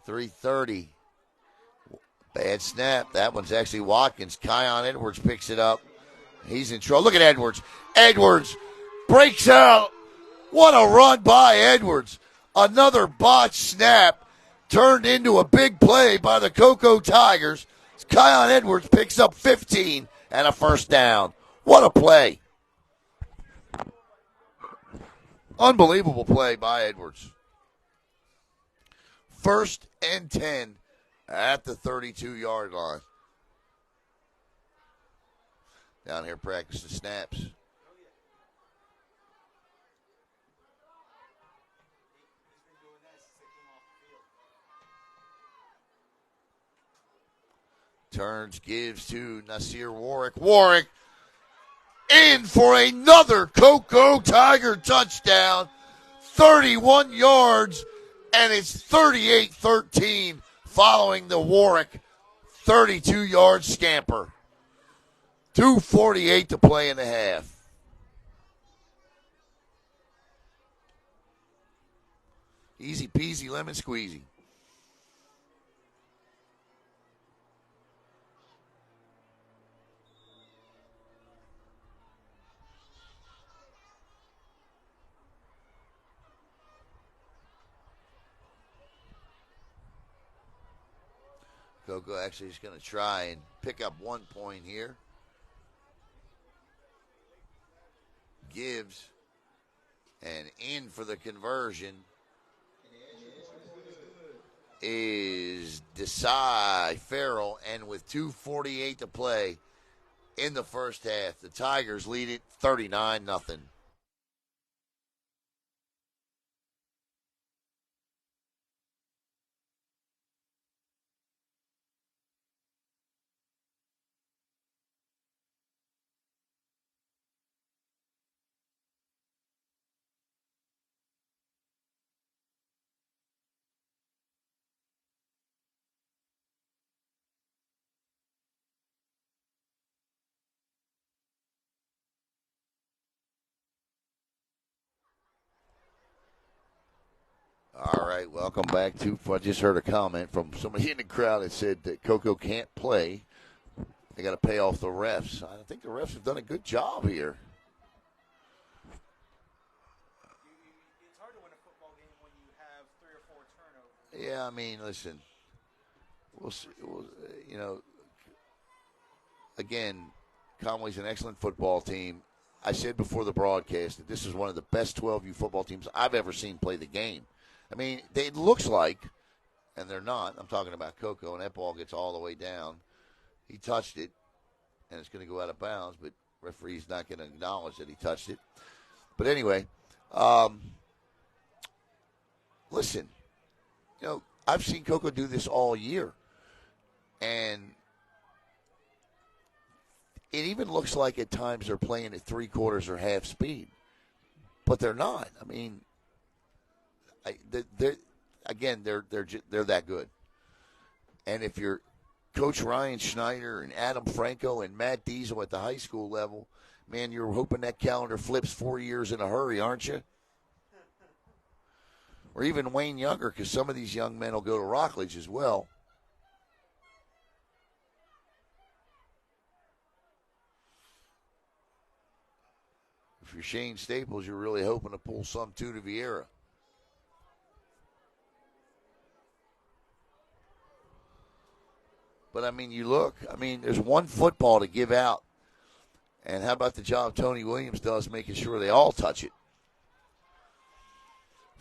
3:30. Bad snap. That one's actually Watkins. Kyan Edwards picks it up. He's in trouble. Look at Edwards. Edwards breaks out. What a run by Edwards. Another botched snap turned into a big play by the Coco Tigers. Kyan Edwards picks up 15 and a first down. What a play. Unbelievable play by Edwards. 1st and 10 at the 32-yard line. Down here practicing snaps. Turns, gives to Nasir Warwick. Warwick in for another Coco Tiger touchdown. 31 yards, and it's 38-13 following the Warwick 32-yard scamper. 2:48 to play in the half. Easy peasy lemon squeezy. Coco actually is going to try and pick up 1 point here. Gives, and in for the conversion is Desai Farrell, and with 2:48 to play in the first half, the Tigers lead it 39-0. All right, welcome back to. I just heard a comment from somebody in the crowd that said that Coco can't play. They got to pay off the refs. I think the refs have done a good job here. It's hard to win a football game when you have 3 or 4 turnovers. Yeah, I mean, listen, we'll see, again, Conway's an excellent football team. I said before the broadcast that this is one of the best 12U football teams I've ever seen play the game. I mean, it looks like and they're not. I'm talking about Coco, and that ball gets all the way down. He touched it, and it's going to go out of bounds, but referee's not going to acknowledge that he touched it. But anyway, listen, I've seen Coco do this all year, and it even looks like at times they're playing at 3/4 or half speed, but they're not. I mean, they're that good. And if you're Coach Ryan Schneider and Adam Franco and Matt Diesel at the high school level, man, you're hoping that calendar flips 4 years in a hurry, aren't you? Or even Wayne Younger, because some of these young men will go to Rockledge as well. If you're Shane Staples, you're really hoping to pull some two to Vieira. But, I mean, there's one football to give out. And how about the job Tony Williams does making sure they all touch it?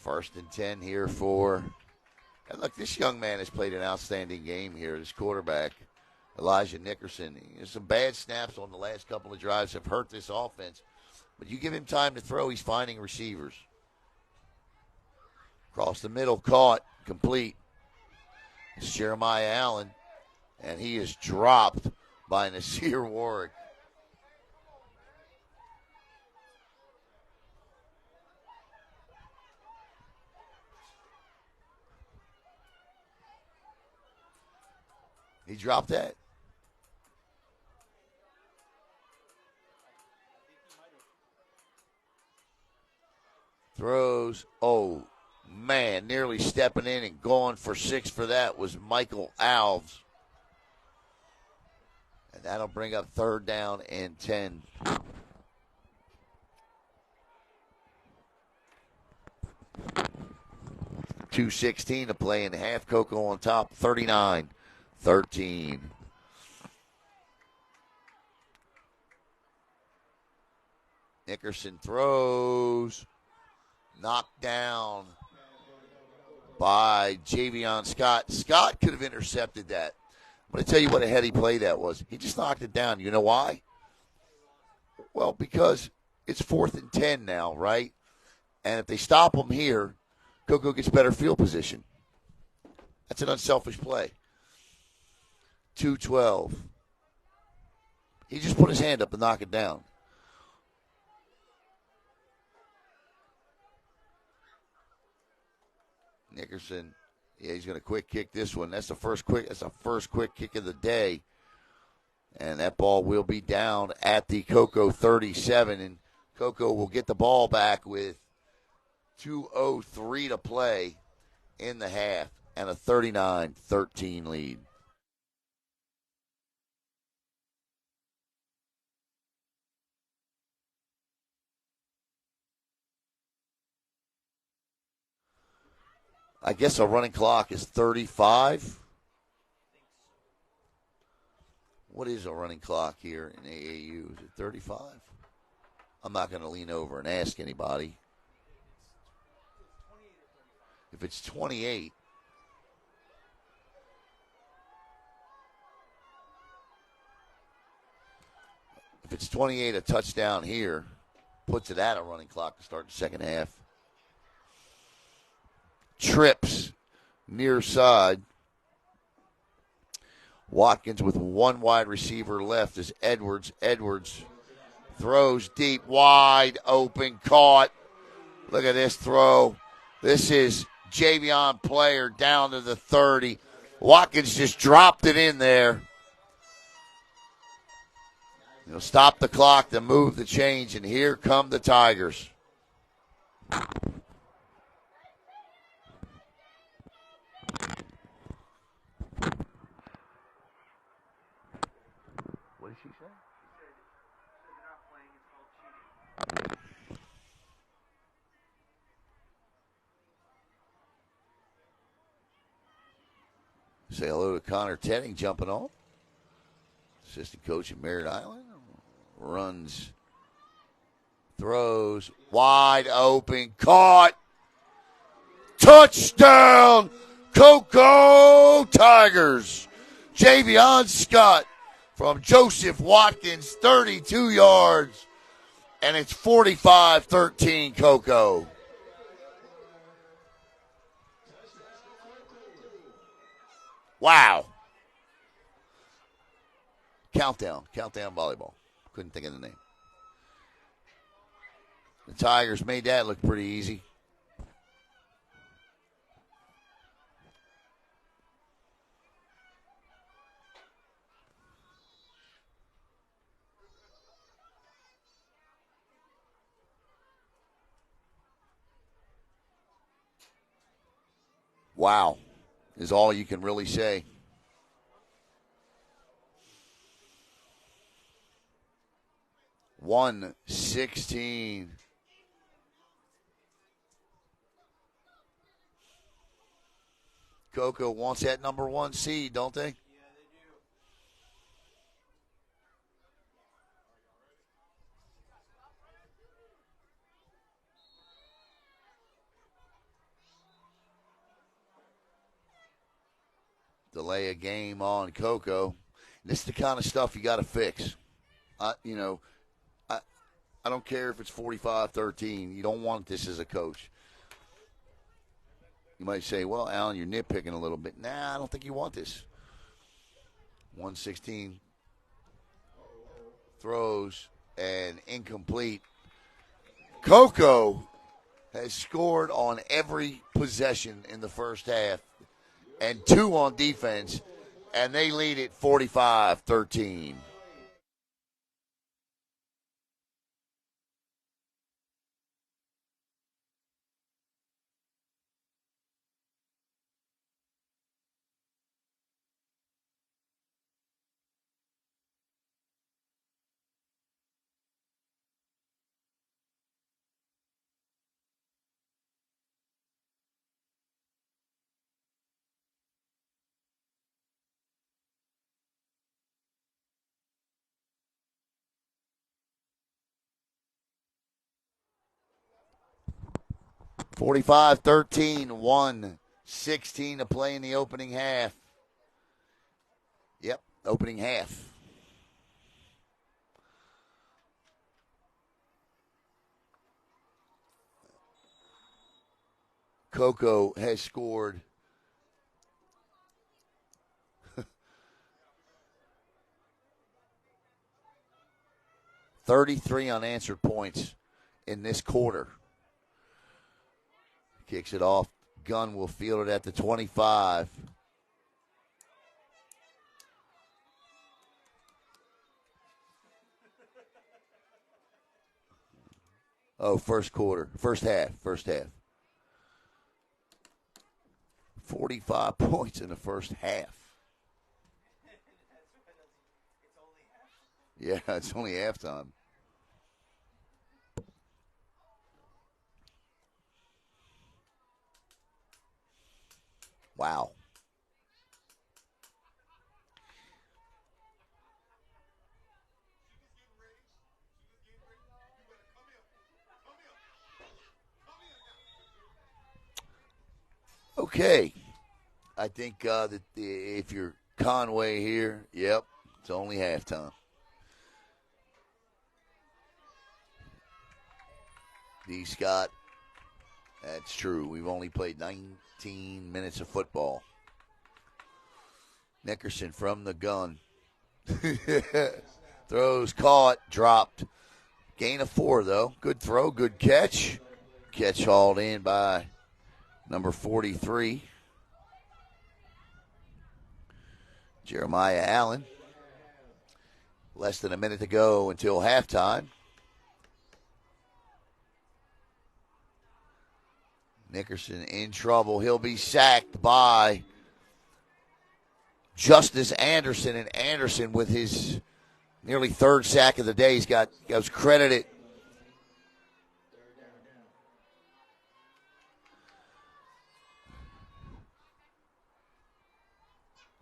1st and 10 here and look, this young man has played an outstanding game here, this quarterback, Elijah Nickerson. Some bad snaps on the last couple of drives have hurt this offense. But you give him time to throw, he's finding receivers. Across the middle, caught, complete. It's Jeremiah Allen, and he is dropped by Nasir Warwick. He dropped that. Throws. Oh, man, nearly stepping in and going for 6 for that was Michael Alves. And that'll bring up 3rd down and 10. .216 to play in half. Coco on top, 39-13. Nickerson throws. Knocked down by Javion Scott. Scott could have intercepted that. I'm going to tell you what a heady play that was. He just knocked it down. You know why? Well, because it's 4th and 10 now, right? And if they stop him here, Coco gets better field position. That's an unselfish play. 2-12. He just put his hand up to knock it down. Nickerson, he's going to quick kick this one. That's the first quick kick of the day. And that ball will be down at the Coco 37. And Coco will get the ball back with 2:03 to play in the half and a 39-13 lead. I guess a running clock is 35. What is a running clock here in AAU? Is it 35? I'm not going to lean over and ask anybody. If it's 28, a touchdown here puts it at a running clock to start the second half. Trips near side. Watkins with one wide receiver left is Edwards. Edwards throws deep, wide open, caught. Look at this throw. This is Javion Player down to the 30. Watkins just dropped it in there. He'll stop the clock to move the change, and here come the Tigers. What did she say? Say hello to Connor Tenning jumping on. Assistant coach at Merritt Island. Runs, throws, wide open, caught. Touchdown, Cocoa Tigers. Javion Scott from Joseph Watkins, 32 yards. And it's 45-13 Cocoa. Wow. Countdown volleyball. Couldn't think of the name. The Tigers made that look pretty easy. Wow, is all you can really say. $116. Cocoa wants that number 1 seed, don't they? Yeah, they do. Delay a game on Cocoa. This is the kind of stuff you got to fix. I don't care if it's 45-13. You don't want this as a coach. You might say, well, Alan, you're nitpicking a little bit. Nah, I don't think you want this. 116 throws and incomplete. Cocoa has scored on every possession in the first half and 2 on defense, and they lead it 45-13. $45-13, 1:16 to play in the opening half. Yep, opening half. Cocoa has scored 33 unanswered points in this quarter. Kicks it off. Gunn will field it at the 25. Oh, first quarter. First half. 45 points in the first half. Yeah, it's only halftime. Wow. Okay. I think that if you're Conway here, yep, it's only halftime. D. Scott, that's true. We've only played 19 minutes of football. Nickerson from the gun. Throws, caught, dropped. Gain of 4, though. Good throw, good catch. Catch hauled in by number 43, Jeremiah Allen. Less than a minute to go until halftime. Nickerson in trouble. He'll be sacked by Justice Anderson, and Anderson with his nearly 3rd sack of the day. Goes credited.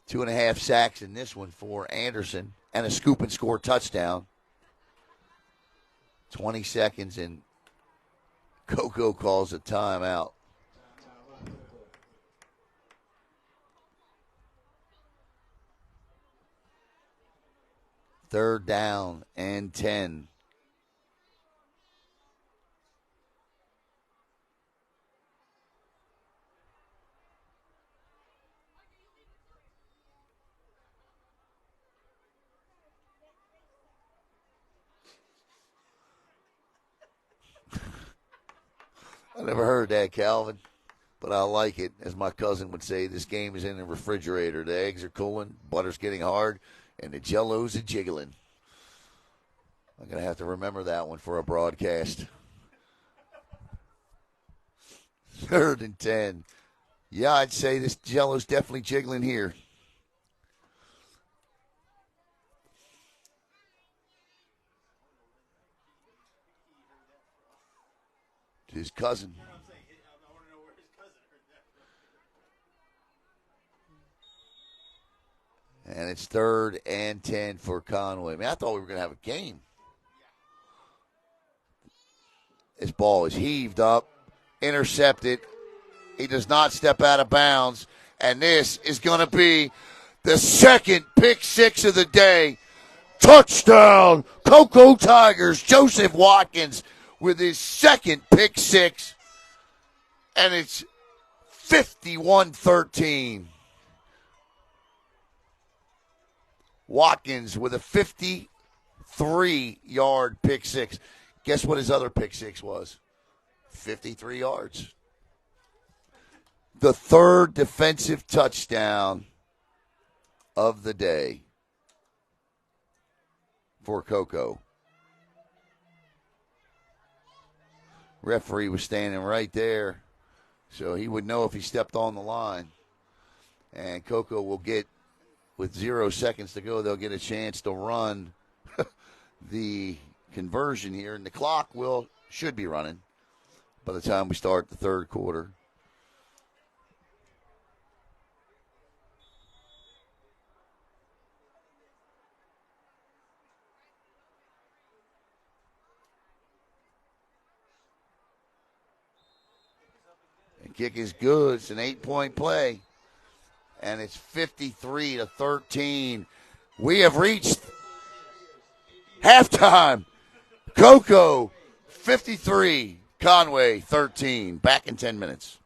Two and a half sacks in this one for Anderson, and a scoop and score touchdown. 20 seconds, and Cocoa calls a timeout. Third down and 10. I never heard that, Calvin, but I like it. As my cousin would say, this game is in the refrigerator. The eggs are cooling, butter's getting hard, and the Jell-O's a jiggling. I'm going to have to remember that one for a broadcast. 3rd and 10. Yeah, I'd say this Jell-O's definitely jiggling here. His cousin. And it's 3rd and 10 for Conway. Man, I thought we were going to have a game. This ball is heaved up, intercepted. He does not step out of bounds. And this is going to be the second pick six of the day. Touchdown, Cocoa Tigers. Joseph Watkins with his second pick six. And it's 51-13. Watkins with a 53-yard pick six. Guess what his other pick six was? 53 yards. The third defensive touchdown of the day for Coco. Referee was standing right there, so he would know if he stepped on the line. And Coco will get, with 0 seconds to go, they'll get a chance to run the conversion here, and the clock should be running by the time we start the third quarter. The kick is good. It's an 8-point play, and it's 53-13. We have reached halftime. Coco 53, Conway 13. Back in 10 minutes.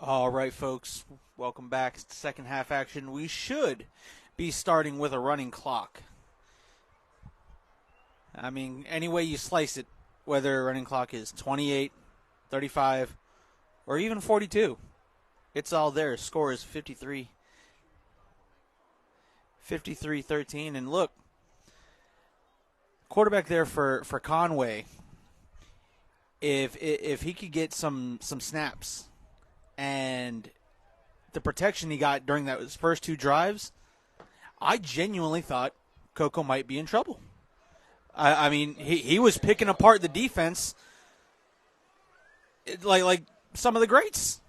All right, folks, welcome back. It's the second half action. We should be starting with a running clock. I mean, any way you slice it, whether a running clock is 28, 35, or even 42, it's all there. Score is 53-13. And look, quarterback there for Conway, if he could get some snaps and the protection he got during those first two drives, I genuinely thought Coco might be in trouble. I mean, he was picking apart the defense like some of the greats.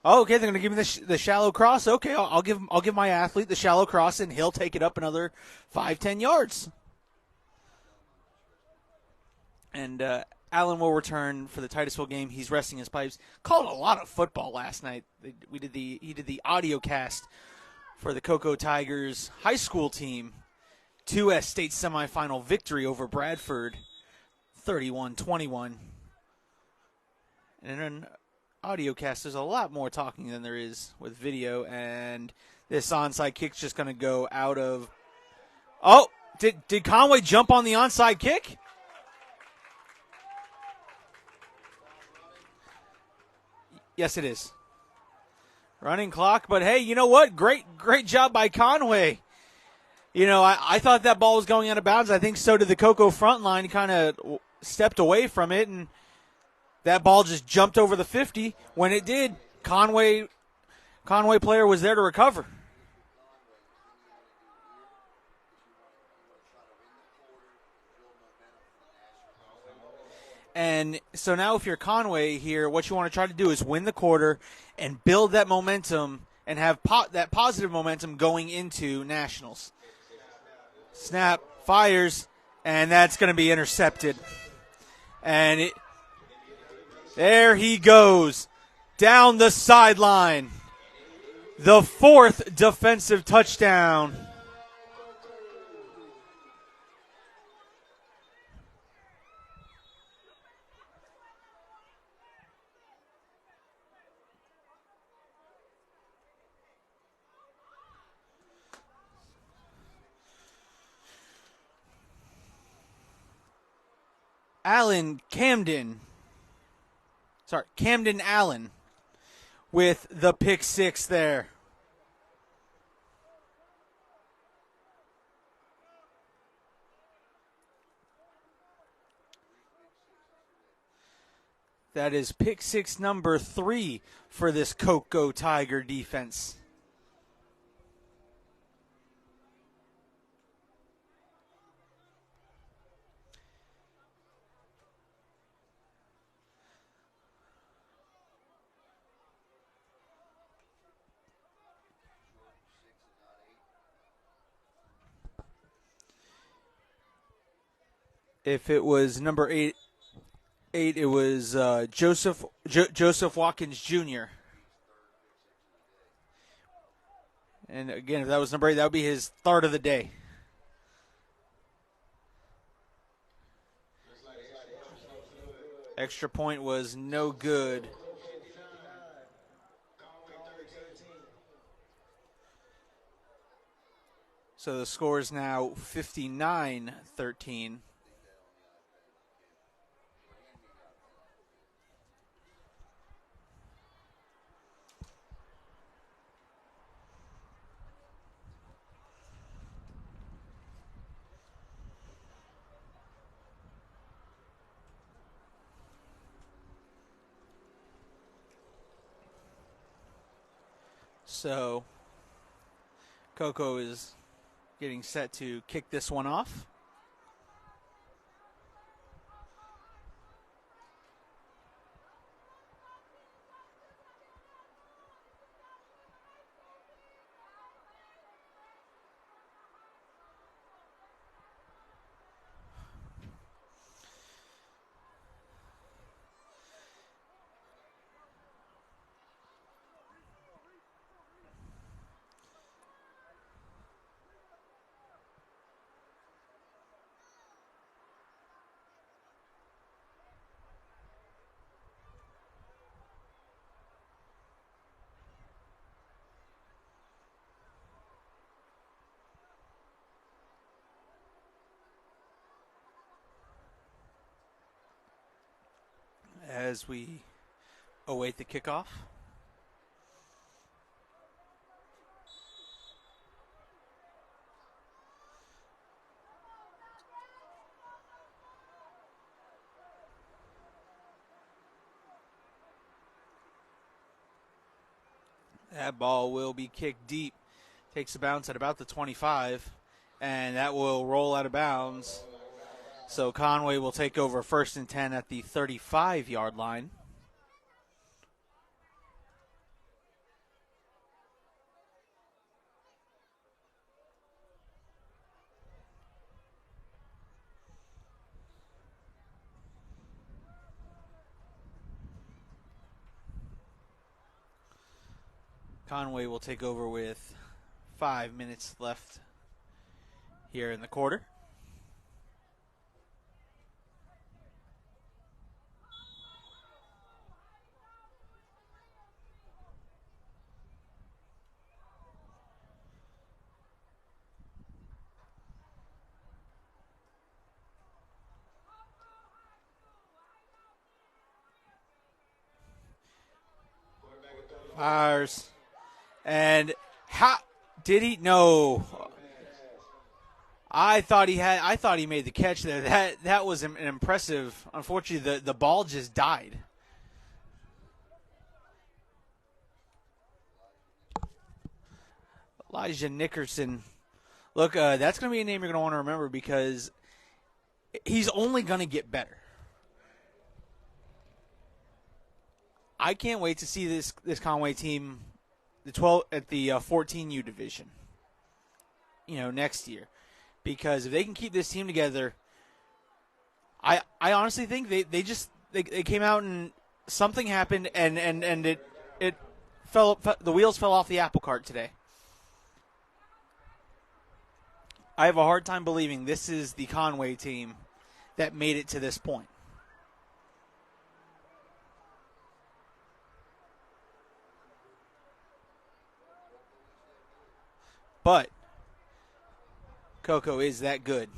Oh, okay, they're going to give me the shallow cross. Okay, I'll give my athlete the shallow cross, and he'll take it up another 5-10 yards. And Allen will return for the Titusville game. He's resting his pipes. Called a lot of football last night. He did the audio cast for the Cocoa Tigers high school team. 2S state semifinal victory over Bradford, 31-21. And an audio cast, there's a lot more talking than there is with video. And this onside kick's just going to go out of. Oh, did Conway jump on the onside kick? Yes, it is. Running clock, but hey, you know what? Great job by Conway. You know, I thought that ball was going out of bounds. I think so did the Cocoa front line. He kind of stepped away from it, and that ball just jumped over the 50. When it did, Conway player was there to recover. And so now if you're Conway here, what you want to try to do is win the quarter and build that momentum and have that positive momentum going into nationals. Snap, fires, and that's going to be intercepted. And there he goes down the sideline. The fourth defensive touchdown. Camden Allen with the pick six there. That is pick six number 3 for this Cocoa Tiger defense. If it was number 8, it was Joseph Watkins Jr. And again, if that was number 8, that would be his third of the day. Extra point was no good. So the score is now 59-13. So Coco is getting set to kick this one off. as we await the kickoff. That ball will be kicked deep. Takes a bounce at about the 25, and that will roll out of bounds. So Conway will take over 1st and 10 at the 35-yard line. Conway will take over with 5 minutes left here in the quarter. Fires. And how did he? No. I thought he made the catch there. That was an impressive. Unfortunately, the ball just died. Elijah Nickerson. Look, that's going to be a name you're going to want to remember because he's only going to get better. I can't wait to see this Conway team, the 14U division, next year, because if they can keep this team together, I honestly think they came out and something happened and it fell, the wheels fell off the apple cart today. I have a hard time believing this is the Conway team that made it to this point. But Coco is that good.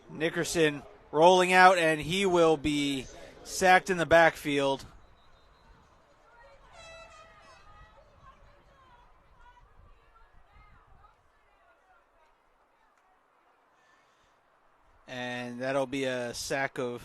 Nickerson rolling out, and he will be sacked in the backfield. And that'll be a sack of...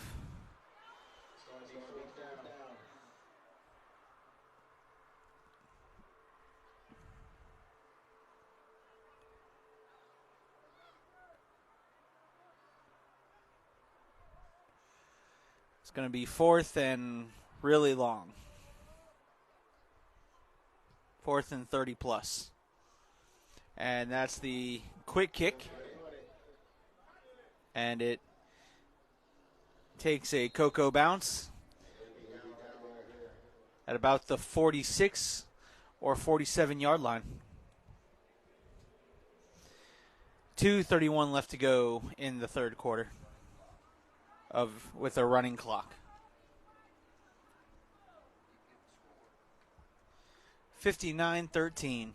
It's going to be 4th and really long. 4th and 30 plus. And that's the quick kick. And it takes a Coco bounce at about the 46 or 47-yard line. 2:31 left to go in the third quarter with a running clock. 59-13.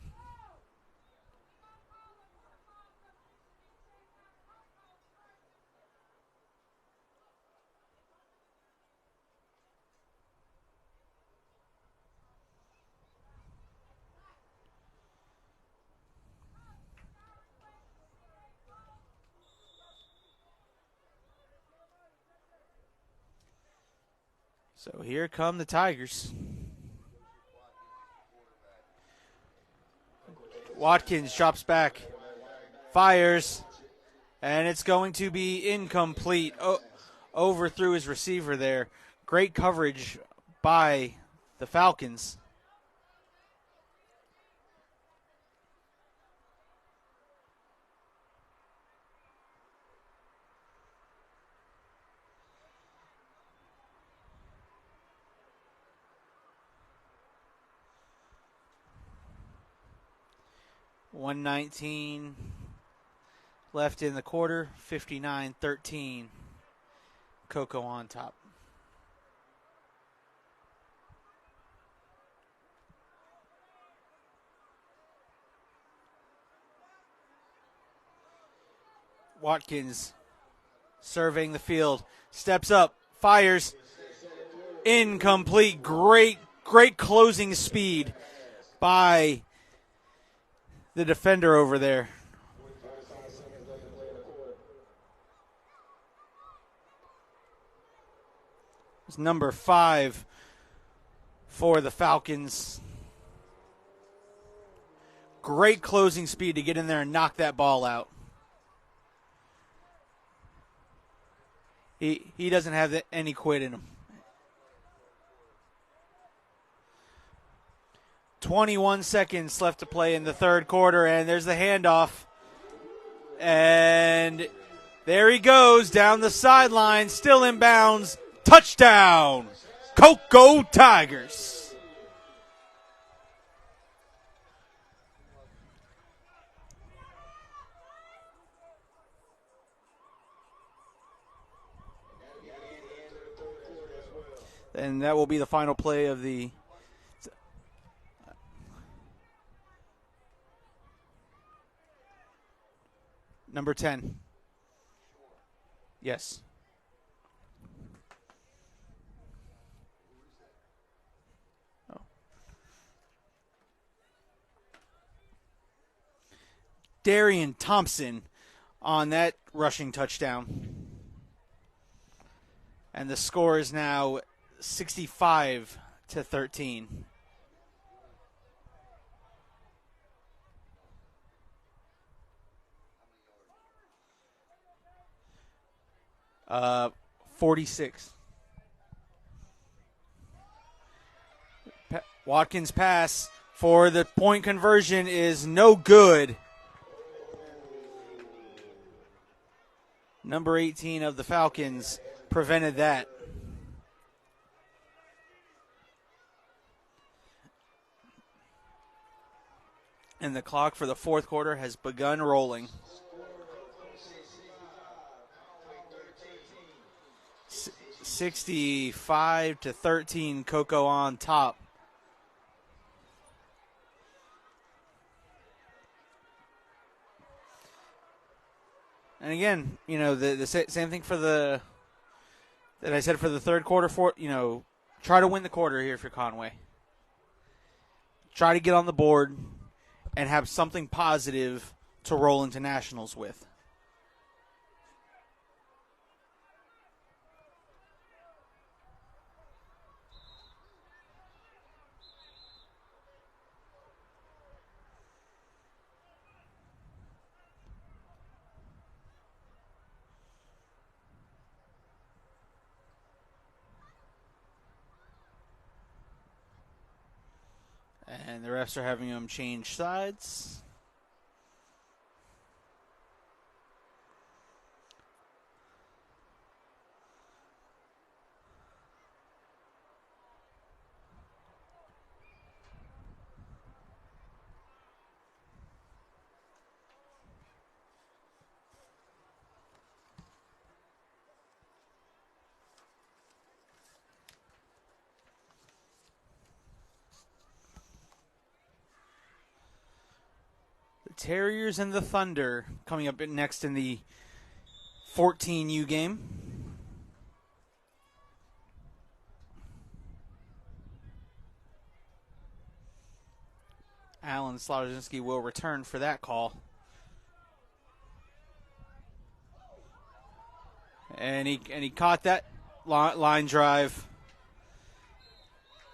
So here come the Tigers. Watkins drops back, fires, and it's going to be incomplete. Overthrew his receiver there. Great coverage by the Falcons. $1:19 left in the quarter. 59-13. Coco on top. Watkins surveying the field, steps up, fires, incomplete. Great closing speed by the defender over there. It's number 5 for the Falcons. Great closing speed to get in there and knock that ball out. He doesn't have any quit in him. 21 seconds left to play in the third quarter, and there's the handoff. And there he goes down the sideline, still in bounds. Touchdown, Cocoa Tigers. And that will be the final play of the number 10. Yes. Oh. Darian Thompson on that rushing touchdown. And the score is now 65-13. Uh, 46. Watkins' pass for the point conversion is no good. Number 18 of the Falcons prevented that. And the clock for the fourth quarter has begun rolling. 65-13, Cocoa on top. And again, you know, the same thing for that I said for the third quarter. Try to win the quarter here for Conway. Try to get on the board and have something positive to roll into nationals with. And the refs are having them change sides. Terriers and the Thunder coming up next in the 14U game. Alan Slauzinski will return for that call. And he caught that line drive.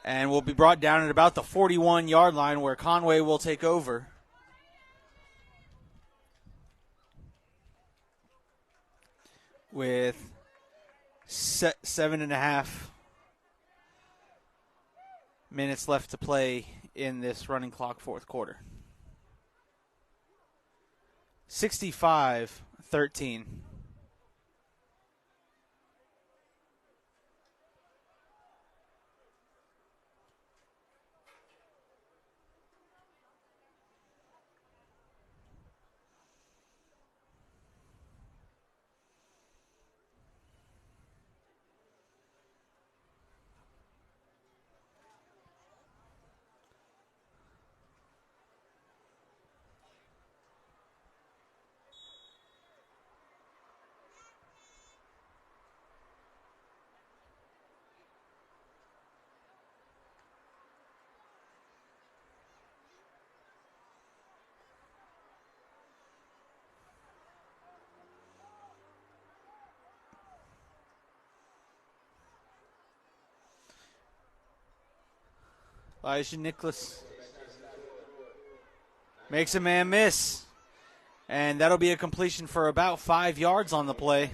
And will be brought down at about the 41-yard line where Conway will take over. With 7.5 minutes left to play in this running clock fourth quarter. 65-13. Elijah Nicholas makes a man miss. And that'll be a completion for about 5 yards on the play.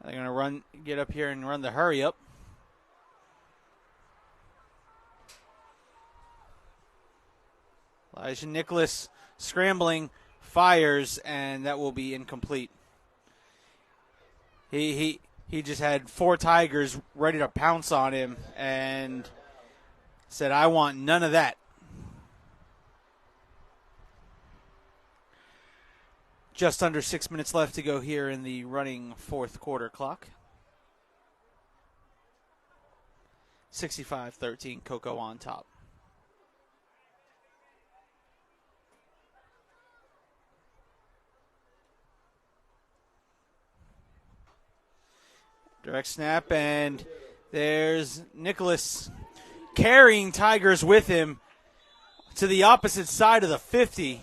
They're going to get up here and run the hurry up. Elijah Nicholas scrambling, fires, and that will be incomplete. He just had 4 Tigers ready to pounce on him and said, I want none of that. Just under 6 minutes left to go here in the running fourth quarter clock. 65-13, Cocoa on top. Direct snap, and there's Nicholas carrying Tigers with him to the opposite side of the 50.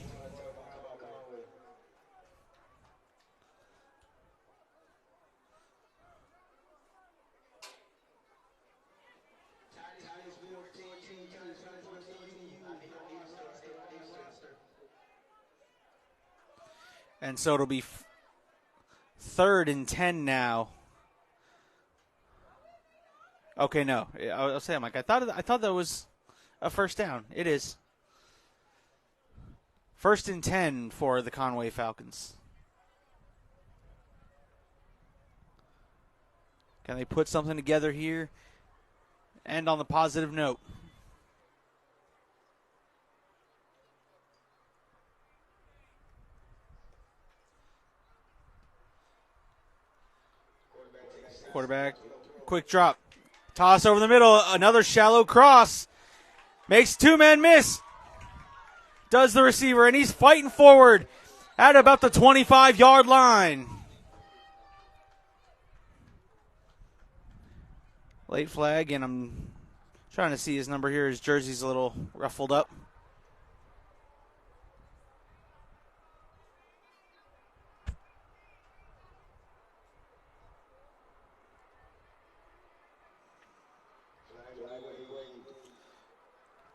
And so it'll be 3rd and 10 now. Okay, no. I'll say, I thought that was a first down. It is. 1st and 10 for the Conway Falcons. Can they put something together here? And on the positive note. Quarterback, quick drop. Toss over the middle, another shallow cross. Makes 2-man miss. Does the receiver, and he's fighting forward at about the 25-yard line. Late flag, and I'm trying to see his number here. His jersey's a little ruffled up.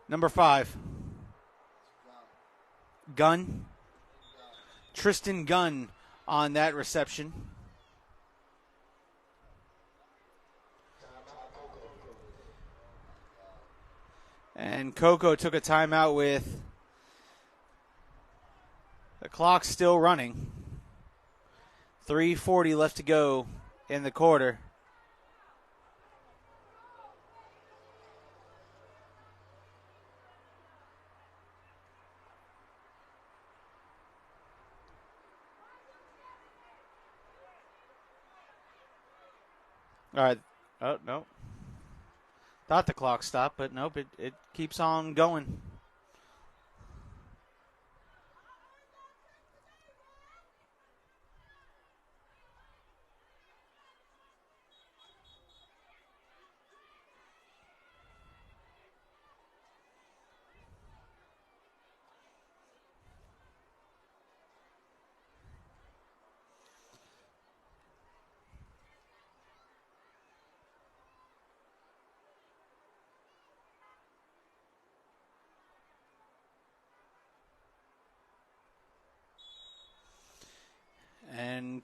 Number 5. Gunn. Tristan Gunn on that reception. And Coco took a timeout with the clock still running. 3:40 left to go in the quarter. All right. Oh, no. Thought the clock stopped, but nope, it keeps on going. And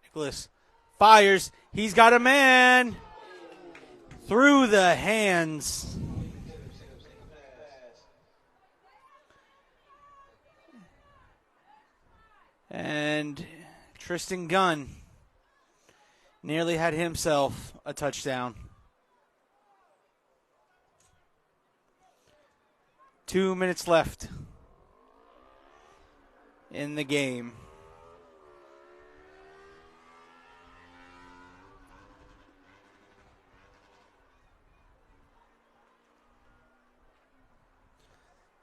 Nicholas fires. He's got a man through the hands. And Tristan Gunn nearly had himself a touchdown. 2 minutes left in the game.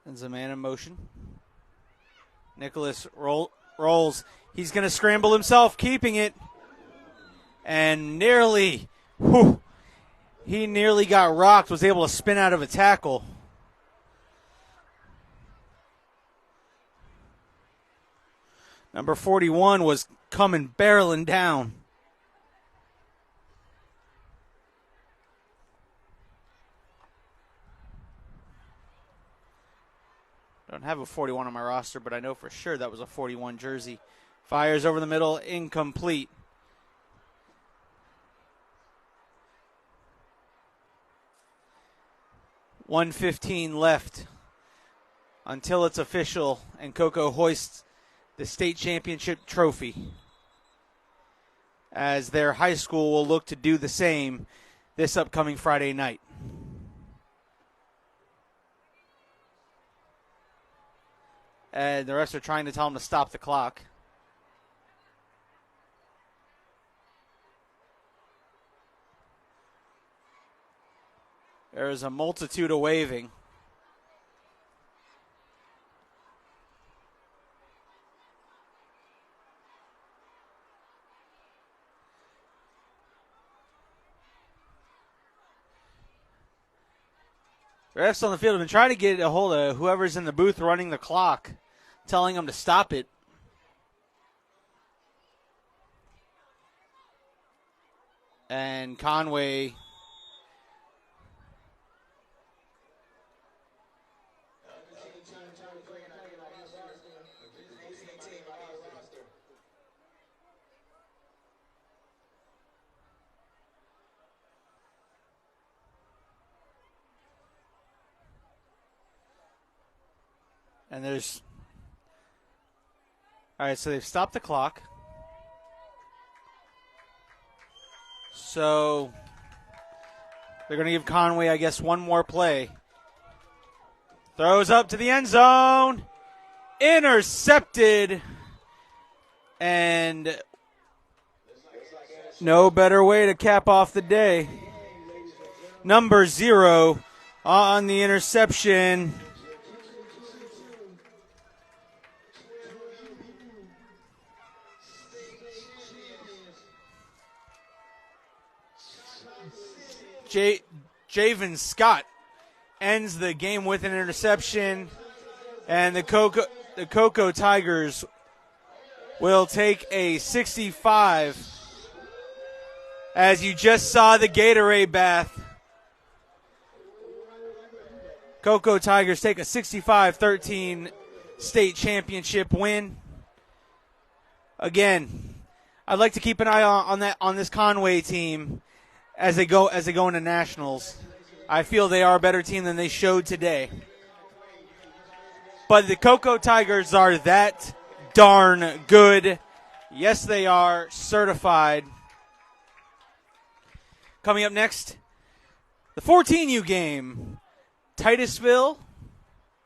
There's a man in motion. Nicholas rolls. He's going to scramble himself, keeping it. And nearly, he nearly got rocked, was able to spin out of a tackle. Number 41 was coming barreling down. Don't have a 41 on my roster, but I know for sure that was a 41 jersey. Fires over the middle, incomplete. .115 left until it's official and Cocoa hoists the state championship trophy, as their high school will look to do the same this upcoming Friday night. And the rest are trying to tell them to stop the clock. There is a multitude of waving. The refs on the field have been trying to get a hold of whoever's in the booth running the clock, telling them to stop it. And Conway and there's all right, so they've stopped the clock. So they're going to give Conway, I guess, one more play. Throws up to the end zone. Intercepted. And no better way to cap off the day. Number 0 on the interception. Javen Scott ends the game with an interception, and the Cocoa Tigers will take a 65. As you just saw the Gatorade bath, Cocoa Tigers take a 65-13 state championship win. Again, I'd like to keep an eye on this Conway team as they go into nationals. I feel they are a better team than they showed today. But the Cocoa Tigers are that darn good. Yes, they are certified. Coming up next, the 14U game. Titusville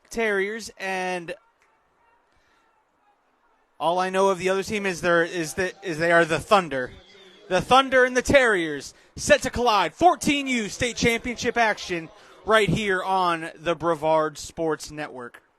Terriers, and all I know of the other team is they are the Thunder. The Thunder and the Terriers set to collide. 14U state championship action right here on the Brevard Sports Network.